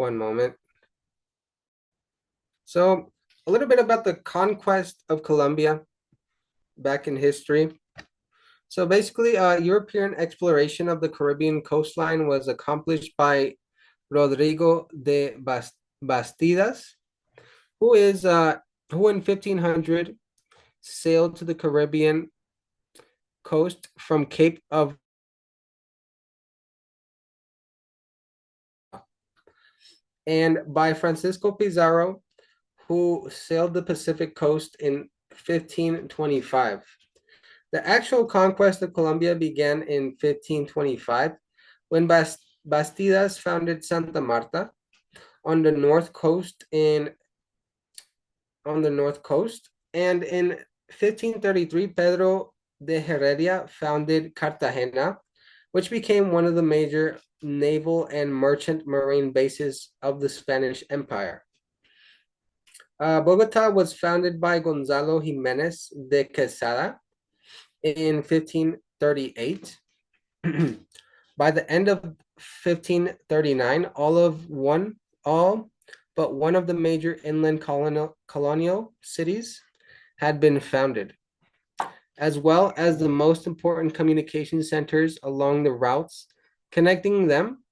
One moment. So a little bit about the conquest of Colombia back in history. So basically, European exploration of the Caribbean coastline was accomplished by Rodrigo de Bastidas, who in 1500 sailed to the Caribbean coast from Cape of and by Francisco Pizarro, who sailed the Pacific coast in 1525. The actual conquest of Colombia began in 1525 when Bastidas founded Santa Marta on the north coast and in 1533 Pedro de Heredia founded Cartagena, which became one of the major naval and merchant marine bases of the Spanish Empire. Bogota was founded by Gonzalo Jimenez de Quesada in 1538. By the end of 1539, all but one of the major inland colonial cities had been founded, as well as the most important communication centers along the routes connecting them.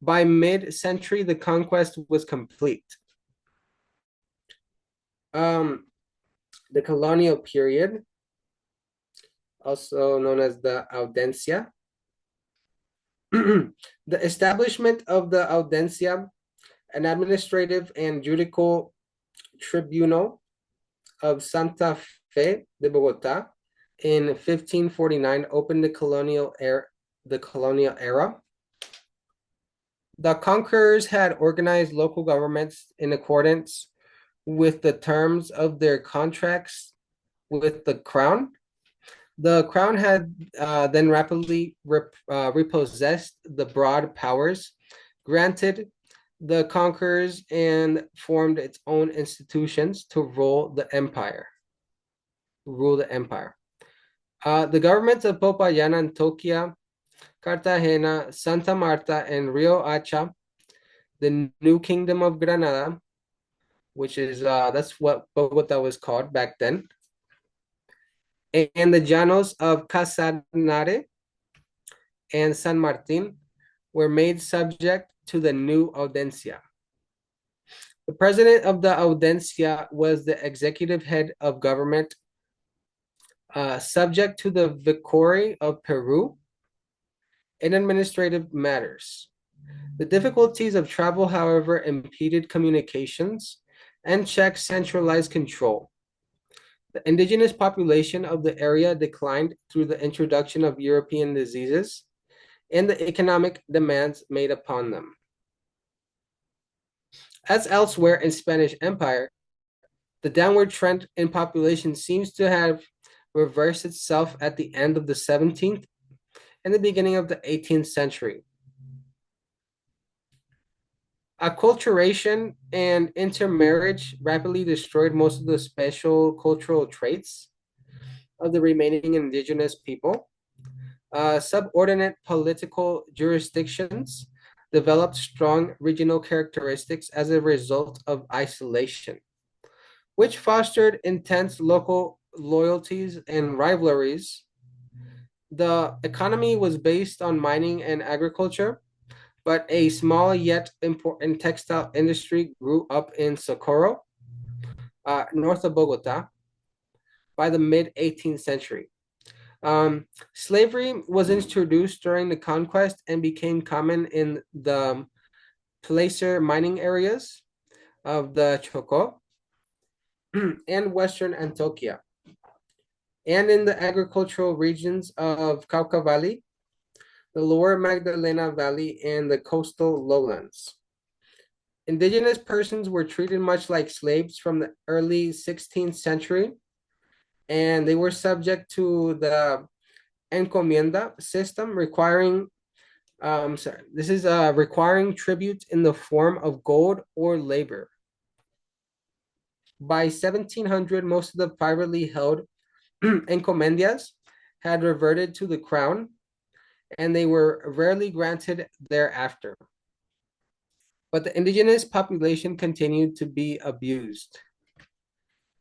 By mid-century, the conquest was complete. The colonial period, also known as the Audiencia. The establishment of the Audiencia, an administrative and judicial tribunal of Santa Fe de Bogota in 1549 opened the colonial era. The conquerors had organized local governments in accordance with the terms of their contracts with the crown. The crown had then rapidly repossessed the broad powers granted the conquerors and formed its own institutions to rule the empire. The governments of Popayán, Antioquia, Cartagena, Santa Marta, and Rio Hacha, the new kingdom of Granada, which is that's what Bogota was called back then, and the llanos of Casanare and San Martin were made subject to the new Audiencia. The president of the Audiencia was the executive head of government, subject to the Viceroy of Peru in administrative matters. The difficulties of travel, however, impeded communications and checked centralized control. The indigenous population of the area declined through the introduction of European diseases and the economic demands made upon them. As elsewhere in Spanish Empire, the downward trend in population seems to have reversed itself at the end of the 17th and the beginning of the 18th century. Acculturation and intermarriage rapidly destroyed most of the special cultural traits of the remaining indigenous people. Subordinate political jurisdictions developed strong regional characteristics as a result of isolation, which fostered intense local loyalties and rivalries. The economy was based on mining and agriculture, but a small yet important textile industry grew up in Socorro, north of Bogota, by the mid-18th century. Slavery was introduced during the conquest and became common in the placer mining areas of the Chocó and western Antioquia, and in the agricultural regions of Cauca Valley, the lower Magdalena Valley, and the coastal lowlands. Indigenous persons were treated much like slaves from the early 16th century, and they were subject to the encomienda system requiring tribute in the form of gold or labor. By 1700, most of the privately held encomiendas had reverted to the crown, and they were rarely granted thereafter. but the indigenous population continued to be abused.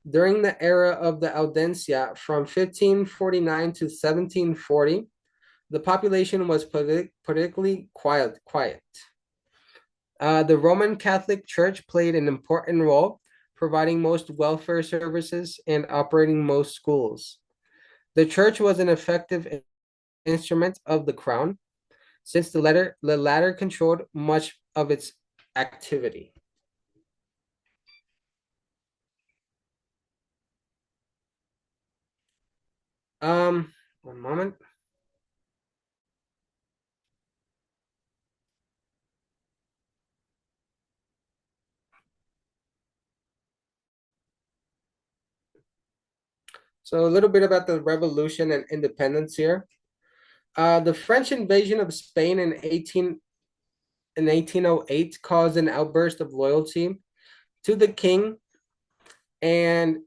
During the era of the Audiencia, from 1549 to 1740, the population was politically quiet. The Roman Catholic Church played an important role, providing most welfare services and operating most schools. The church was an effective instrument of the crown, since the latter controlled much of its activity. One moment. So a little bit about the revolution and independence here. The French invasion of Spain in 1808 caused an outburst of loyalty to the king, and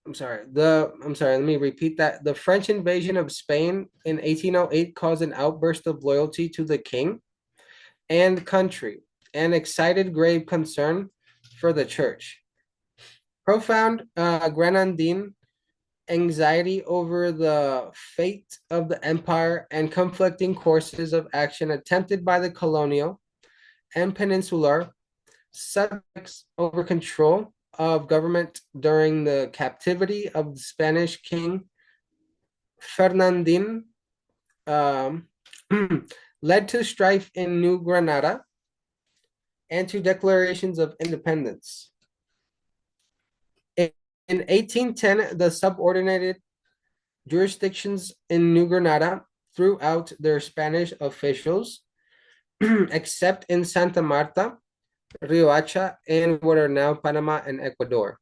let me repeat that. The French invasion of Spain in 1808 caused an outburst of loyalty to the king and country, and excited grave concern for the church. Profound Grenadine anxiety over the fate of the empire and conflicting courses of action attempted by the colonial and peninsular subjects over control of government during the captivity of the Spanish king Fernandin led to strife in New Granada and to declarations of independence. In 1810, the subordinated jurisdictions in New Granada threw out their Spanish officials, except in Santa Marta, Riohacha, and what are now Panama and Ecuador.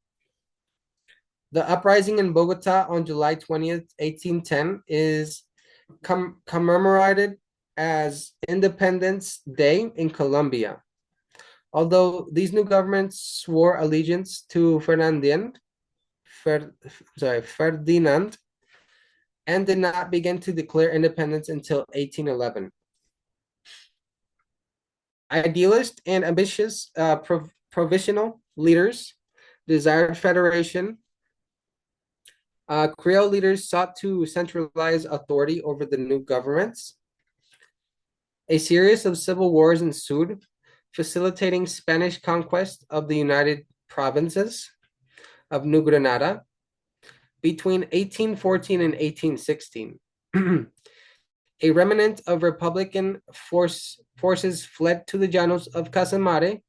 The uprising in Bogota on July 20th, 1810 is commemorated as Independence Day in Colombia. Although these new governments swore allegiance to Ferdinand, and did not begin to declare independence until 1811. Idealist and ambitious provisional leaders desired federation. Creole leaders sought to centralize authority over the new governments. A series of civil wars ensued, facilitating Spanish conquest of the United Provinces of New Granada between 1814 and 1816. A remnant of Republican forces fled to the llanos of Casamare,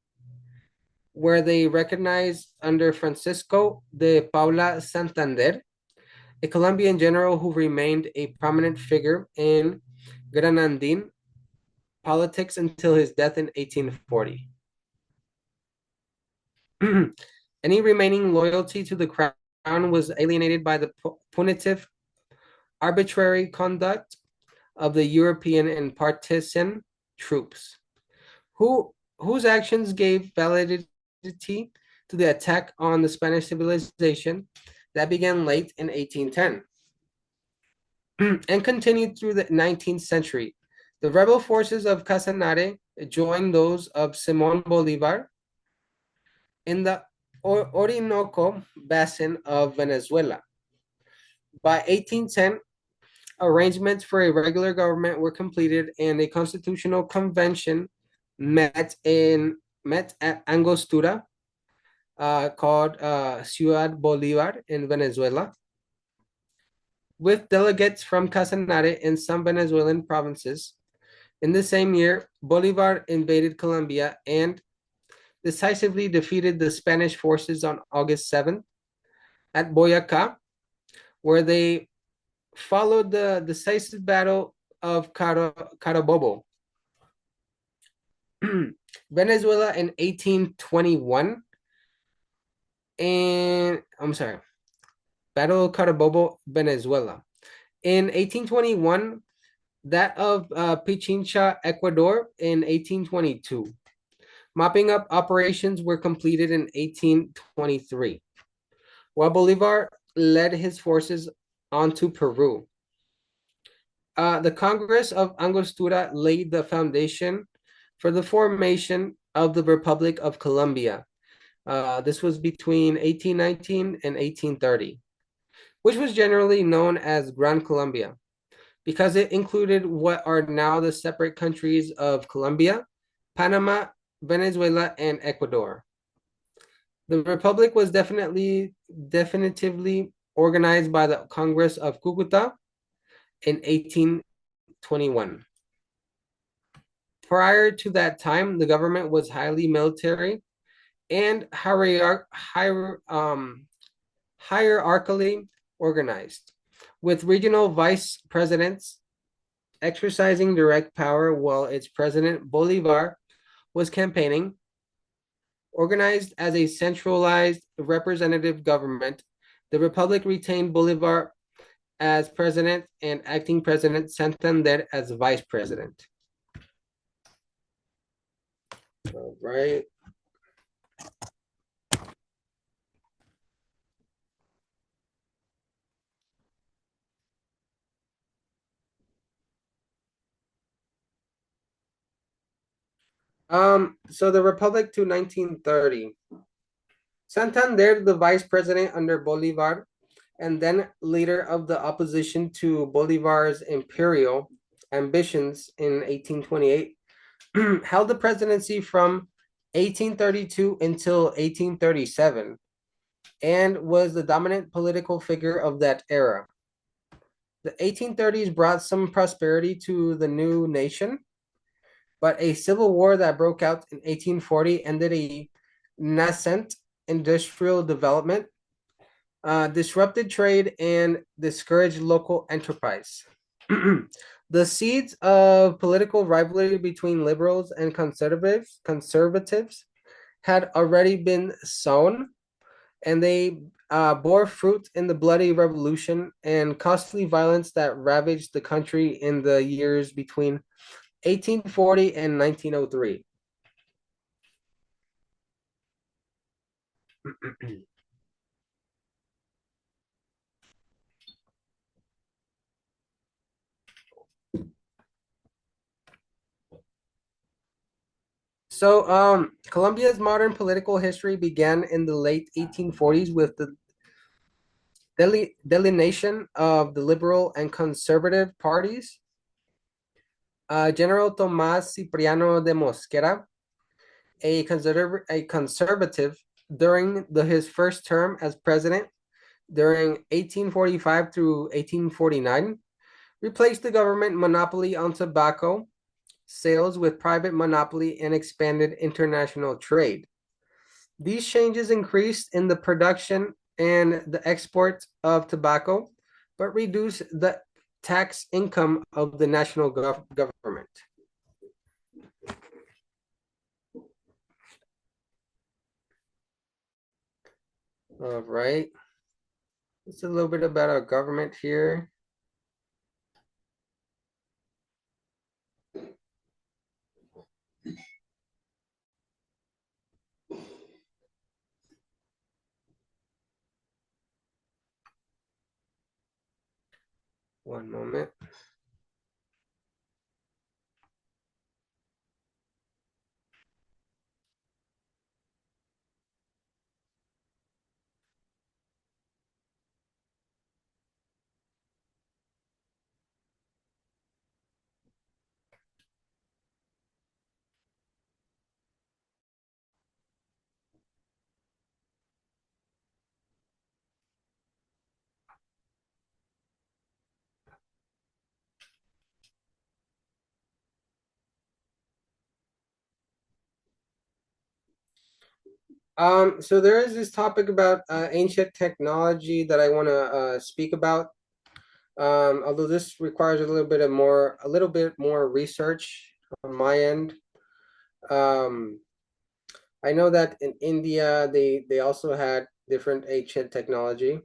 where they recognized under Francisco de Paula Santander, a Colombian general who remained a prominent figure in Granadine politics until his death in 1840. Any remaining loyalty to the crown was alienated by the punitive, arbitrary conduct of the European and partisan troops, whose actions gave validity to the attack on the Spanish civilization that began late in 1810 and continued through the 19th century. The rebel forces of Casanare joined those of Simón Bolívar in the Orinoco Basin of Venezuela. By 1810, arrangements for a regular government were completed and a constitutional convention met at Angostura, called Ciudad Bolívar in Venezuela, with delegates from Casanare and some Venezuelan provinces. In the same year, Bolívar invaded Colombia and decisively defeated the Spanish forces on August 7th at Boyacá, where they followed the decisive battle of Carabobo. Venezuela in 1821, Battle of Carabobo, Venezuela. In 1821, that of Pichincha, Ecuador in 1822. Mopping up operations were completed in 1823, while Bolívar led his forces onto Peru. The Congress of Angostura laid the foundation for the formation of the Republic of Colombia. This was between 1819 and 1830, which was generally known as Gran Colombia because it included what are now the separate countries of Colombia, Panama, Venezuela, and Ecuador. The republic was definitively organized by the Congress of Cucuta in 1821. Prior to that time, the government was highly military and hierarchically organized, with regional vice presidents exercising direct power while its president, Bolivar, was campaigning. Organized as a centralized representative government, the republic retained Bolivar as president and acting president Santander as vice president. All right. So the republic to 1930. Santander, the vice president under Bolivar, and then leader of the opposition to Bolivar's imperial ambitions in 1828, held the presidency from 1832 until 1837 and was the dominant political figure of that era. The 1830s brought some prosperity to the new nation, but a civil war that broke out in 1840 ended a nascent industrial development, disrupted trade, and discouraged local enterprise. The seeds of political rivalry between liberals and conservatives had already been sown, and they bore fruit in the bloody revolution and costly violence that ravaged the country in the years between 1840 and 1903. So, Colombia's modern political history began in the late 1840s with the delineation of the liberal and conservative parties. General Tomás Cipriano de Mosquera, a conservative during his first term as president during 1845 through 1849, replaced the government monopoly on tobacco sales with private monopoly and expanded international trade. These changes increased in the production and the export of tobacco, but reduced the tax income of the national government. All right. It's a little bit about our government here. One moment. So there is this topic about ancient technology that I want to speak about. Although this requires a little bit more research on my end. Um, I know that in India they also had different ancient technology.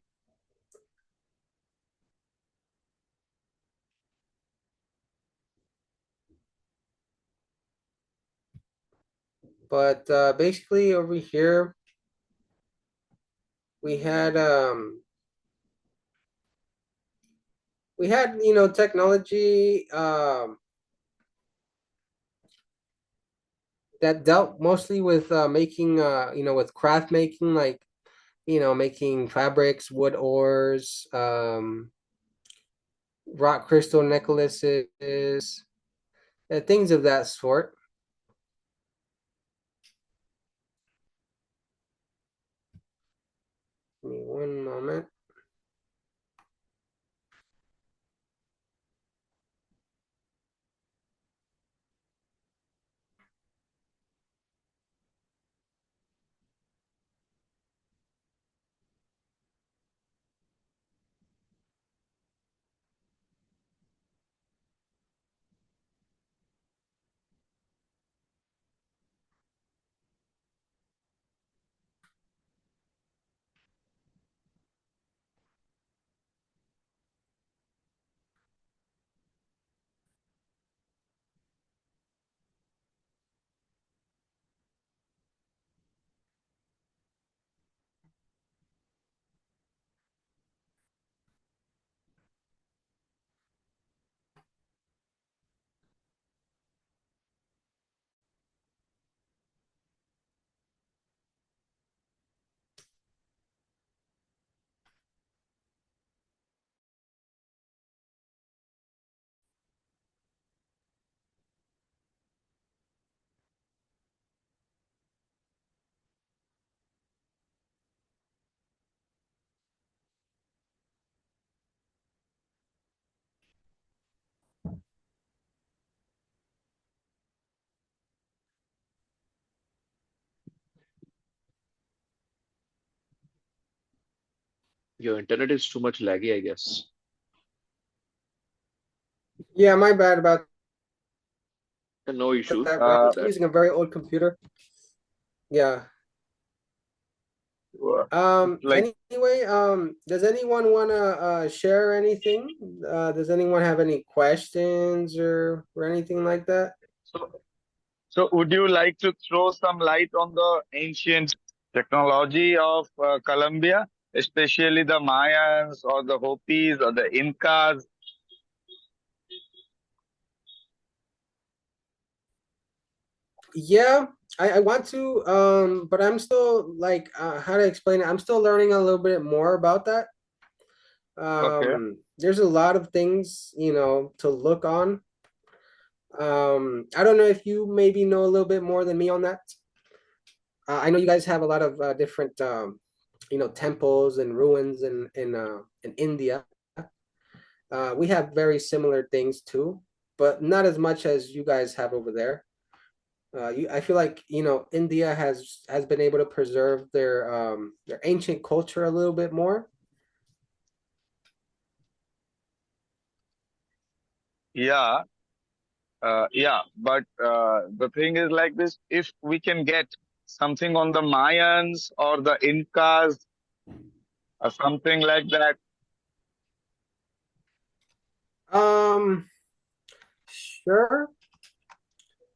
But basically over here we had technology that dealt mostly with making with craft making, like making fabrics, wood ores, rock crystal necklaces, things of that sort. Give me one moment. Your internet is too much laggy, I guess. Yeah, my bad about No issues that, bro. Uh, with I'm that. using a very old computer. Yeah. like Anyway, does anyone wanna share anything? Does anyone have any questions or anything like that? so, so would you like to throw some light on the ancient technology of Colombia, especially the Mayans or the Hopis or the Incas? Yeah, I want to, but I'm still like, how to explain it? I'm still learning a little bit more about that. Okay. There's a lot of things, to look on. I don't know if you maybe know a little bit more than me on that. I know you guys have a lot of different, temples and ruins in India. We have very similar things too, but not as much as you guys have over there. I feel like India has been able to preserve their ancient culture a little bit more. Yeah. Yeah. But the thing is like this: if we can get something on the Mayans or the Incas or something like that. Um, sure.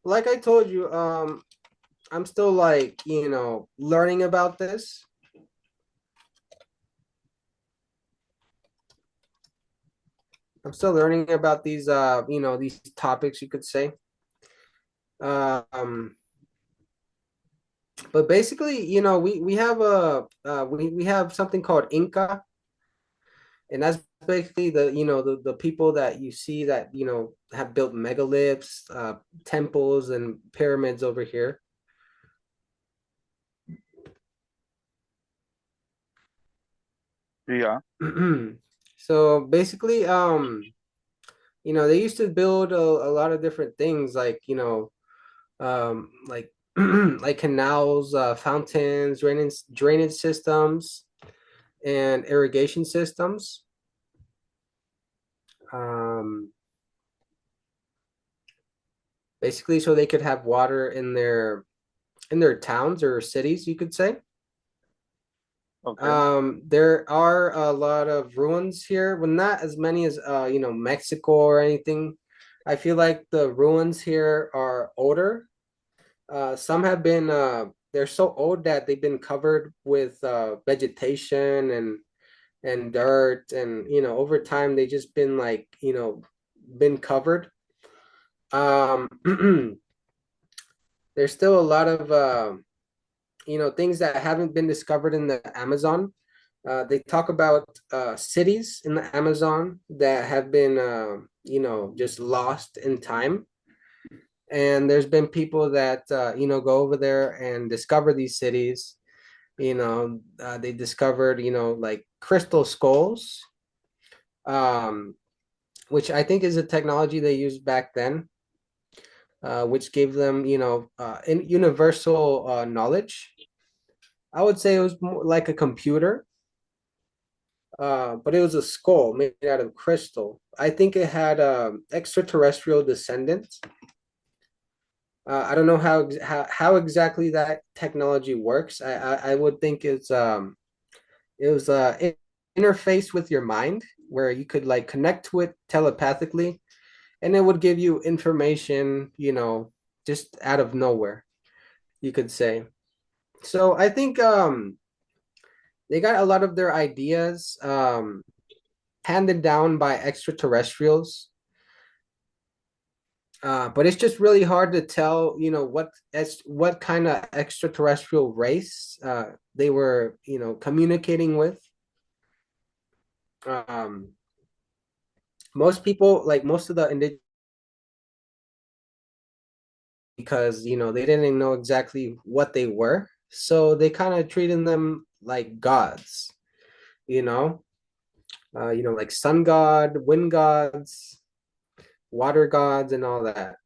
Like I told you, I'm still like learning about this. I'm still learning about these topics, you could say. Um, but basically, we have we have something called Inca, and that's basically the people that you see that have built megaliths, temples, and pyramids over here. Yeah. So basically, they used to build a lot of different things, like like like canals, fountains, drainage systems, and irrigation systems. Um, Basically, so they could have water in their towns or cities, you could say. Okay. There are a lot of ruins here, but not as many as Mexico or anything. I feel like the ruins here are older. Some have been they're so old that they've been covered with vegetation and dirt, and over time they just been like been covered. Um there's still a lot of things that haven't been discovered in the Amazon. They talk about cities in the Amazon that have been just lost in time. And there's been people that go over there and discover these cities. They discovered like crystal skulls, um, which I think is a technology they used back then, which gave them universal knowledge. I would say it was more like a computer, but it was a skull made out of crystal. I think it had extraterrestrial descendants. I don't know how exactly that technology works. I would think it was interface with your mind where you could like connect to it telepathically, and it would give you information, just out of nowhere, you could say. So I think they got a lot of their ideas handed down by extraterrestrials. But it's just really hard to tell, what kind of extraterrestrial race they were, communicating with. Um, Most people, like most of the indigenous, because they didn't know exactly what they were, so they kind of treated them like gods, you know, like sun god, wind gods, water gods, and all that.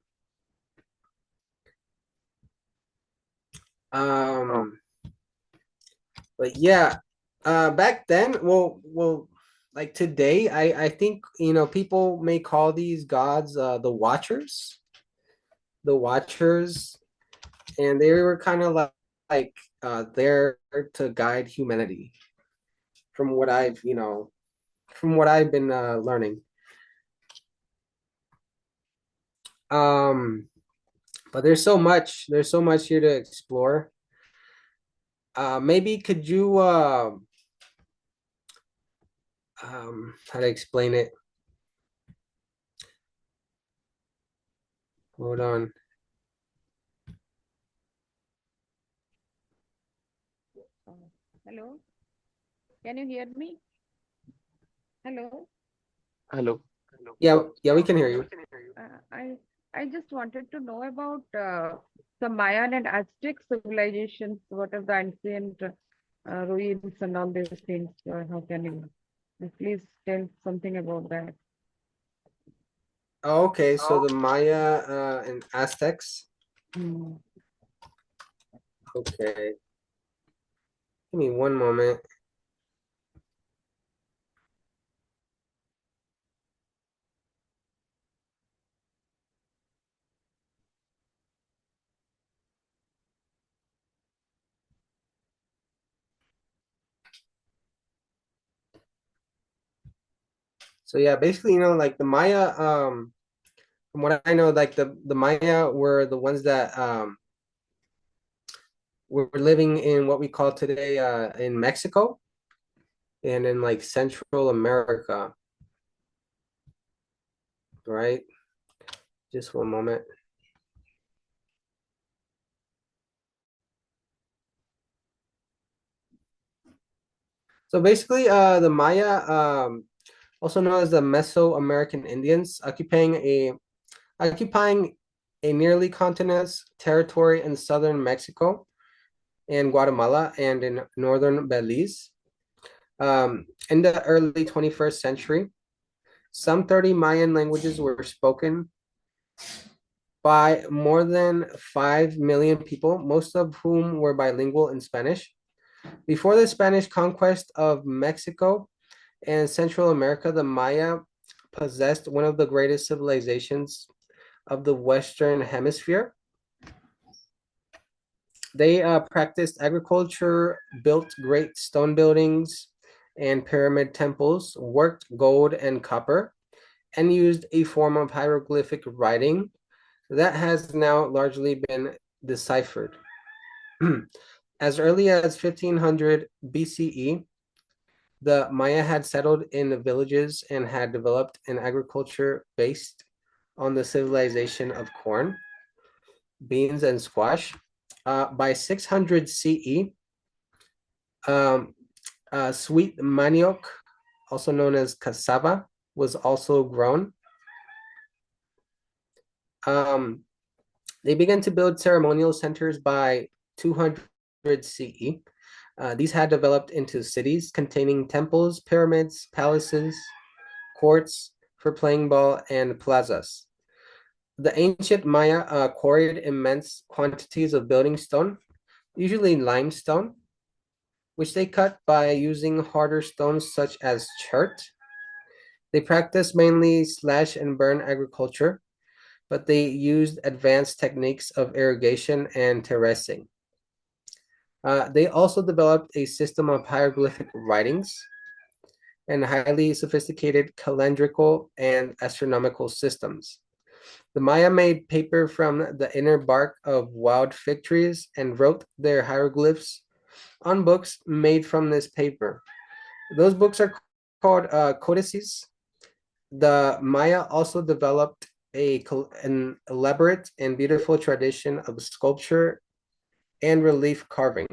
Um, but yeah, back then, like today, I think people may call these gods the Watchers, and they were kind of like there to guide humanity, from what I've been learning. Um, but there's so much here to explore. Maybe could you how to explain it? Hold on. Hello, can you hear me? Hello. Hello. Yeah, we can hear you. I just wanted to know about the Mayan and Aztec civilizations. What are the ancient ruins and all these things? How can you please tell something about that? Oh, okay, so the Maya and Aztecs. Hmm. Okay, give me one moment. So yeah, basically, like the Maya, from what I know, like the Maya were the ones that were living in what we call today in Mexico and in like Central America, right? Just one moment. So basically, the Maya, also known as the Mesoamerican Indians, occupying a nearly continent's territory in southern Mexico and Guatemala and in northern Belize. In the early 21st century, some 30 Mayan languages were spoken by more than 5 million people, most of whom were bilingual in Spanish. Before the Spanish conquest of Mexico and Central America, the Maya possessed one of the greatest civilizations of the Western Hemisphere. They practiced agriculture, built great stone buildings and pyramid temples, worked gold and copper, and used a form of hieroglyphic writing that has now largely been deciphered. As early as 1500 BCE, the Maya had settled in the villages and had developed an agriculture based on the civilization of corn. beans, and squash. By 600 CE, sweet manioc, also known as cassava, was also grown. They began to build ceremonial centers by 200 CE. These had developed into cities containing temples, pyramids, palaces, courts for playing ball, and plazas. The ancient Maya quarried immense quantities of building stone, usually limestone, which they cut by using harder stones such as chert. They practiced mainly slash and burn agriculture, but they used advanced techniques of irrigation and terracing. They also developed a system of hieroglyphic writings and highly sophisticated calendrical and astronomical systems. The Maya made paper from the inner bark of wild fig trees and wrote their hieroglyphs on books made from this paper. Those books are called codices. The Maya also developed an elaborate and beautiful tradition of sculpture and relief carving.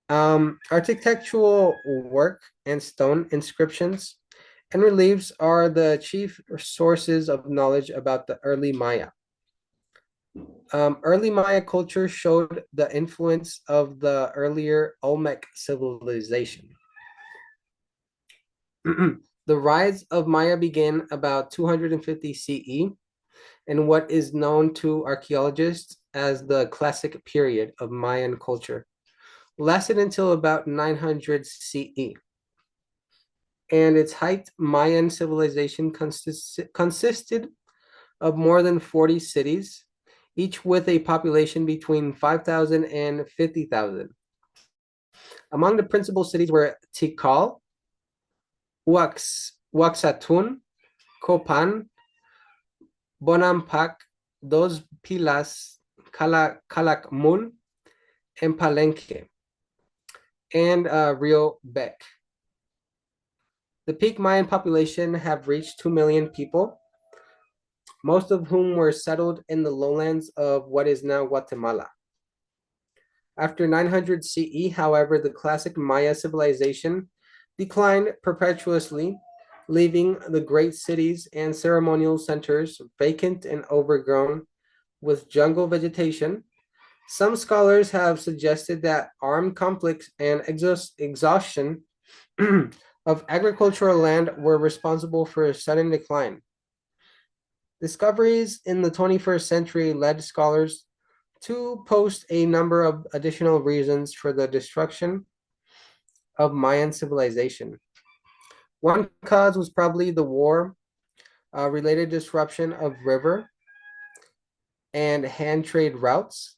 Architectural work and stone inscriptions and reliefs are the chief sources of knowledge about the early Maya. Early Maya culture showed the influence of the earlier Olmec civilization. The rise of Maya began about 250 CE in what is known to archaeologists as the classic period of Mayan culture, lasted until about 900 CE. And its height, Mayan civilization consisted of more than 40 cities, each with a population between 5,000 and 50,000. Among the principal cities were Tikal, Uaxatun, Copan, Bonampak, Dos Pilas, Calakmul, and Palenque, and Rio Bec. The peak Mayan population have reached 2 million people, most of whom were settled in the lowlands of what is now Guatemala. After 900 CE, however, the classic Maya civilization declined perpetuously, leaving the great cities and ceremonial centers vacant and overgrown with jungle vegetation. Some scholars have suggested that armed conflicts and exhaustion of agricultural land were responsible for a sudden decline. Discoveries in the 21st century led scholars to post a number of additional reasons for the destruction of Mayan civilization. One cause was probably the war related disruption of river and hand trade routes.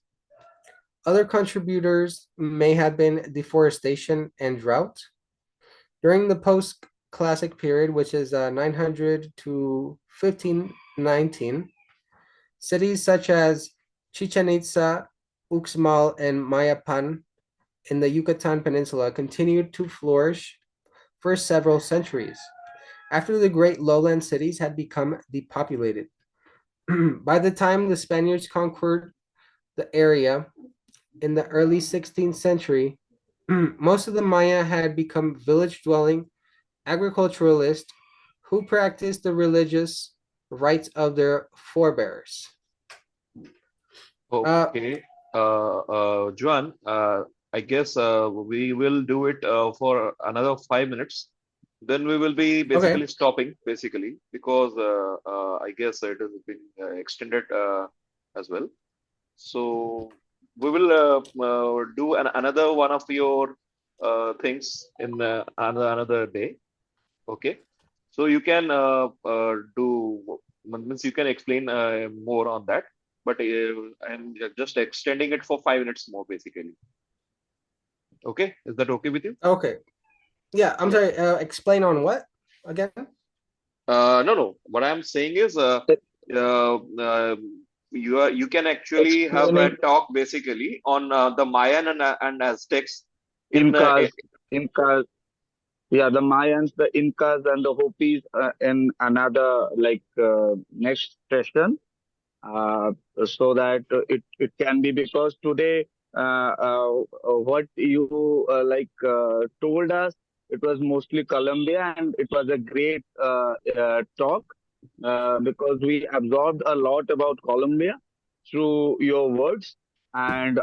Other contributors may have been deforestation and drought. During the post-classic period, which is 900 to 1519, cities such as Chichen Itza, Uxmal, and Mayapan in the Yucatan Peninsula continued to flourish for several centuries after the great lowland cities had become depopulated. By the time the Spaniards conquered the area in the early 16th century, most of the Maya had become village-dwelling agriculturalists who practiced the religious rites of their forebears. Okay. Juan, I guess we will do it for another 5 minutes. Then we will be basically stopping, basically, because I guess it has been extended as well. So we will do another one of your things in another day. Okay. So you can means you can explain more on that, but I'm just extending it for 5 minutes more, basically. Okay, is that okay with you? Okay. Yeah, I'm sorry. Explain on what again? No. What I'm saying is, you can actually have a talk basically on the Mayan and Aztecs Incas. Yeah, the Mayans, the Incas, and the Hopis in another next session. uh, so that it can be, because today what you told us, it was mostly Colombia, and it was a great talk, because we absorbed a lot about Colombia through your words, and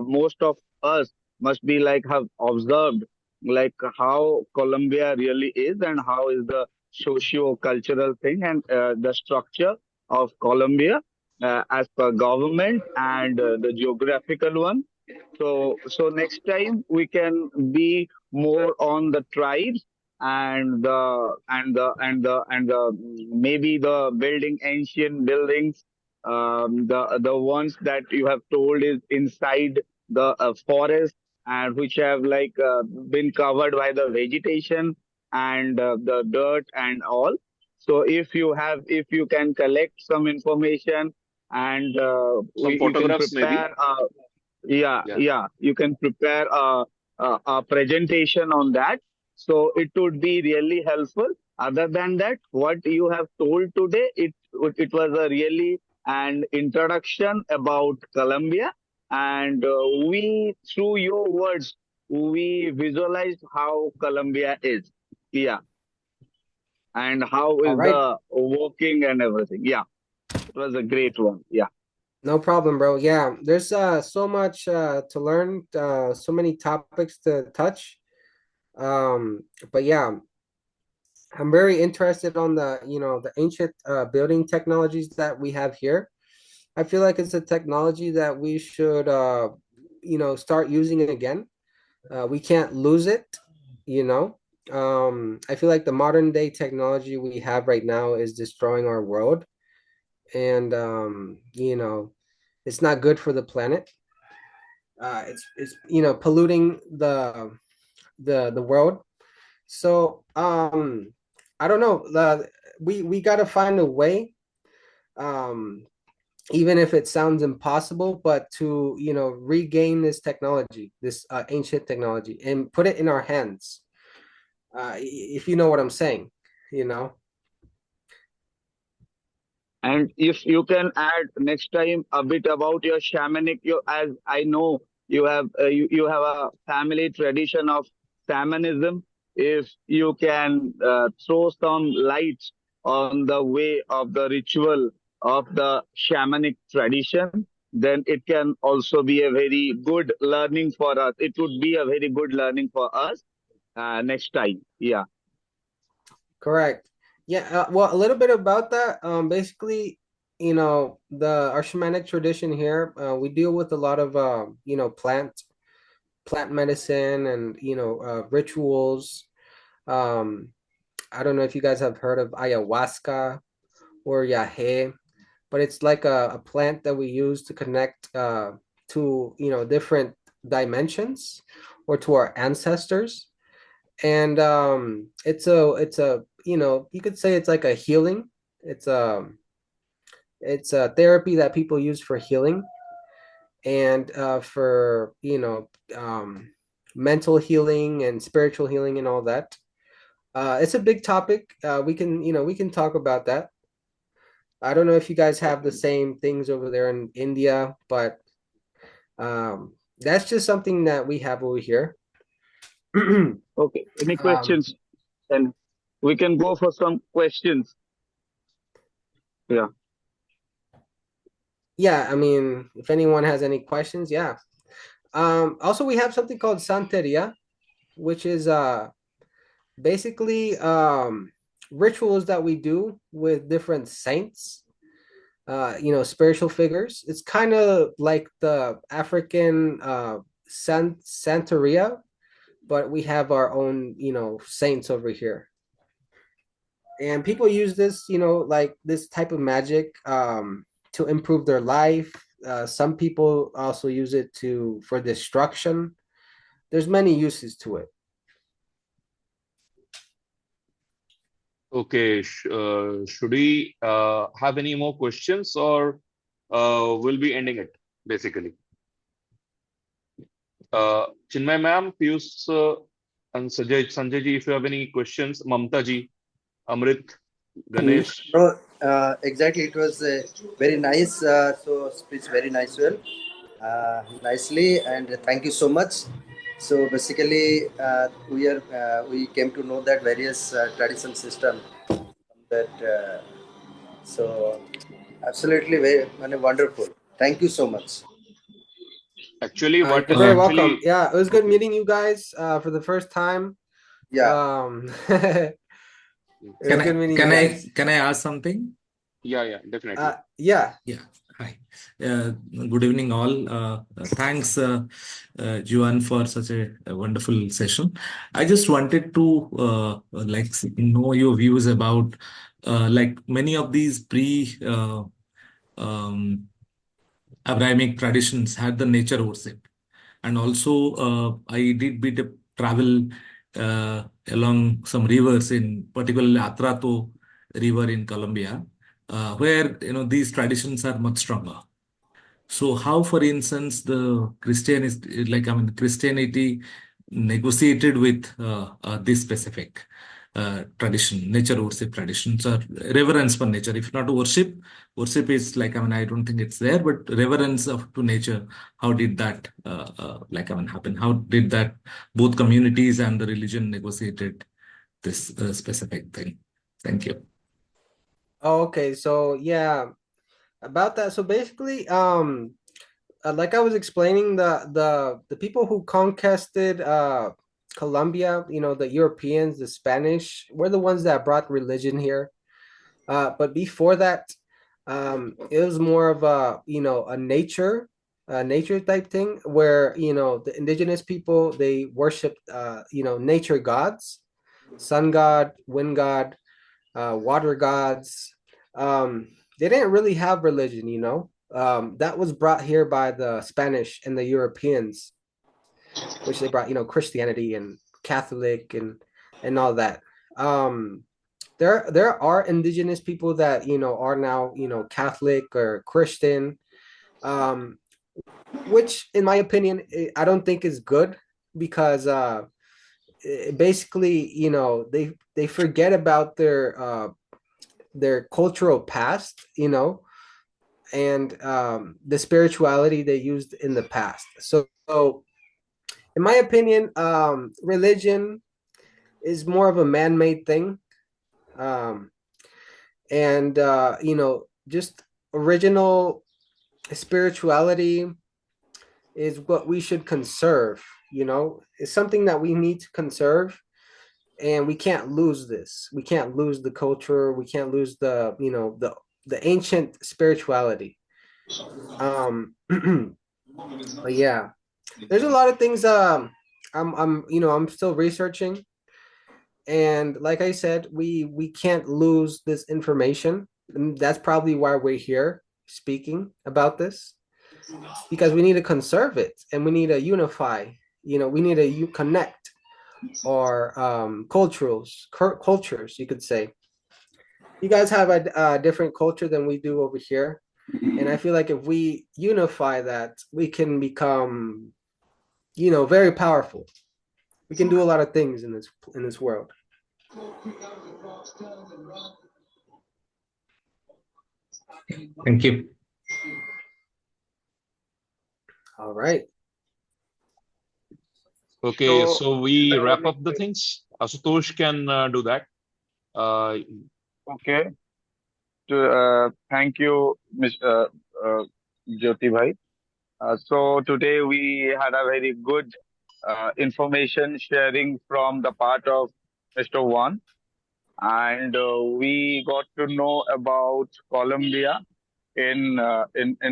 most of us must be like have observed like how Colombia really is, and how is the socio-cultural thing, and the structure of Colombia as per government, and the geographical one. So next time we can be more on the tribes, and maybe the building ancient buildings, the ones that you have told is inside the forest, and which have been covered by the vegetation, and the dirt and all. So if you can collect some information, and Some you can photographs, maybe. prepare Yeah. yeah, you can prepare a presentation on that. So it would be really helpful. Other than that, what you have told today, it was a really an introduction about Colombia, and we through your words we visualized how Colombia is. Yeah, and how All is right. the working and everything. Yeah, it was a great one. Yeah. No problem, bro. Yeah, there's so much to learn, so many topics to touch. But yeah, I'm very interested on the, the ancient building technologies that we have here. I feel like it's a technology that we should start using it again. We can't lose it, you know. I feel like the modern day technology we have right now is destroying our world, and it's not good for the planet. It's polluting the world. So I don't know. We got to find a way, um, even if it sounds impossible, but to regain this technology, this ancient technology, and put it in our hands. If you know what I'm saying, you know. And if you can add next time a bit about your shamanic, as I know you have a family tradition of shamanism. If you can throw some light on the way of the ritual of the shamanic tradition, then it can also be a very good learning for us. It would be a very good learning for us next time. Yeah. Correct. Yeah. Well, a little bit about that. Basically, the our shamanic tradition here, we deal with a lot of plant medicine and rituals. Um, I don't know if you guys have heard of ayahuasca or yahe, but it's like a plant that we use to connect to different dimensions or to our ancestors. And it's a you could say it's like a healing. It's a it's a therapy that people use for healing and for mental healing and spiritual healing and all that. It's a big topic. We can talk about that. I don't know if you guys have the same things over there in India, but that's just something that we have over here. Okay. Any um, questions? Then we can go for some questions. Yeah. yeah, I mean, if anyone has any questions, yeah. Also, we have something called Santeria, which is basically rituals that we do with different saints, spiritual figures. It's kind of like the African Santeria, but we have our own, saints over here. And people use this, like this type of magic to improve their life. Some people also use it to for destruction. There's many uses to it. Okay. Should we have any more questions, or we'll be ending it basically? Chinmay ma'am, Piyush, and Sanjay ji, if you have any questions, Mamta ji, Amrit, Ganesh. Bro, Exactly, it was very nice. So speech very nice, well, nicely, and thank you so much. So basically, we came to know that various traditional system that. So absolutely very wonderful. Thank you so much. Actually, what You're very welcome. actually Yeah, it was good okay. meeting you guys for the first time. Yeah. It was good meeting you guys. Can I ask something? Yeah, definitely. Yeah. Yeah. Hi. Good evening, all. Thanks, Juan, for such a wonderful session. I just wanted to know your views about like many of these pre um, Abrahamic traditions had the nature worship, and also I did bit of travel along some rivers, in particularly Atrato River in Colombia, where these traditions are much stronger. So how, for instance, the Christianity negotiated with this specific tradition, nature worship traditions, or reverence for nature. If not worship, worship is I don't think it's there, but reverence to nature. How did that happen? How did that both communities and the religion negotiated this specific thing? Thank you. Oh, okay. So yeah, about that. So basically, like I was explaining, the people who conquested Colombia, the Europeans, the Spanish, were the ones that brought religion here. But before that, it was more of a nature type thing where the indigenous people, they worshipped nature gods, sun god, wind god, water gods. They didn't really have religion. That was brought here by the Spanish and the Europeans, which they brought Christianity and Catholic and all that. There are indigenous people that are now Catholic or Christian, which in my opinion I don't think is good, because basically they forget about their cultural past, and the spirituality they used in the past. So in my opinion, religion is more of a man-made thing, um, and just original spirituality is what we should conserve. It's something that we need to conserve, and we can't lose this. We can't lose the culture. We can't lose the ancient spirituality. But yeah, there's a lot of things I'm still researching, and like I said, we can't lose this information, and that's probably why we're here speaking about this, because we need to conserve it, and we need to unify. We need to connect our cultures, you could say. You guys have a different culture than we do over here, and I feel like if we unify that, we can become very powerful. We can do a lot of things in this world. Thank you. All right. Okay, so we wrap up the things. Asutosh can do that. Okay. Thank you, Jyoti Bhai. So today we had a very good information sharing from the part of Mr. Juan, and we got to know about Colombia in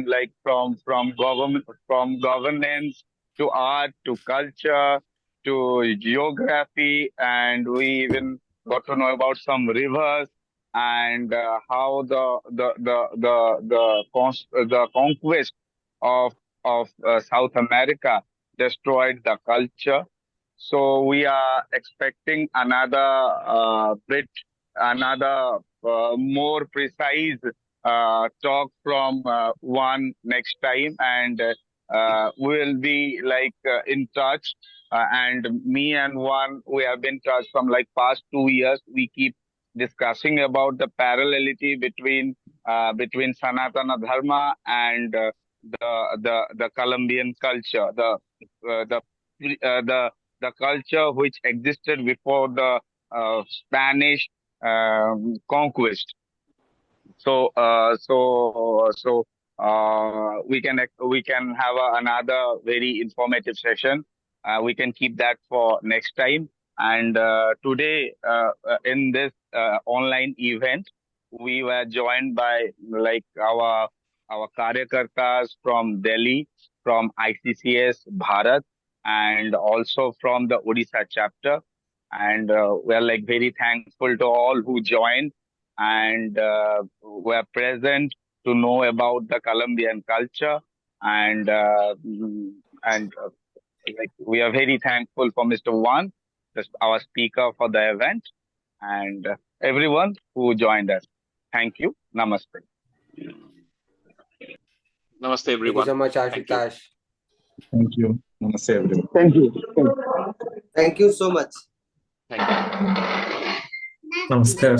like from governance to art to culture to geography, and we even got to know about some rivers and how the conquest of South America destroyed the culture. So we are expecting another more precise talk from one next time, and we'll be like in touch. And me and one, we have been in touch from like past 2 years. We keep discussing about the parallelity between Sanatana Dharma and the Colombian culture, the culture which existed before the Spanish conquest. We can have another very informative session. We can keep that for next time. And today, in this online event, we were joined by like our karyakartas from Delhi, from ICCS Bharat, and also from the Odisha chapter. And we are like very thankful to all who joined and were present to know about the Colombian culture. And like we are very thankful for Mr. Juan, our speaker for the event, and everyone who joined us. Thank you. Namaste. Namaste, Thank you everyone. so much, Thank you. Ashutosh. Thank you. Namaste, everyone. Thank you. Thank you so much. Thank you. Namaskar.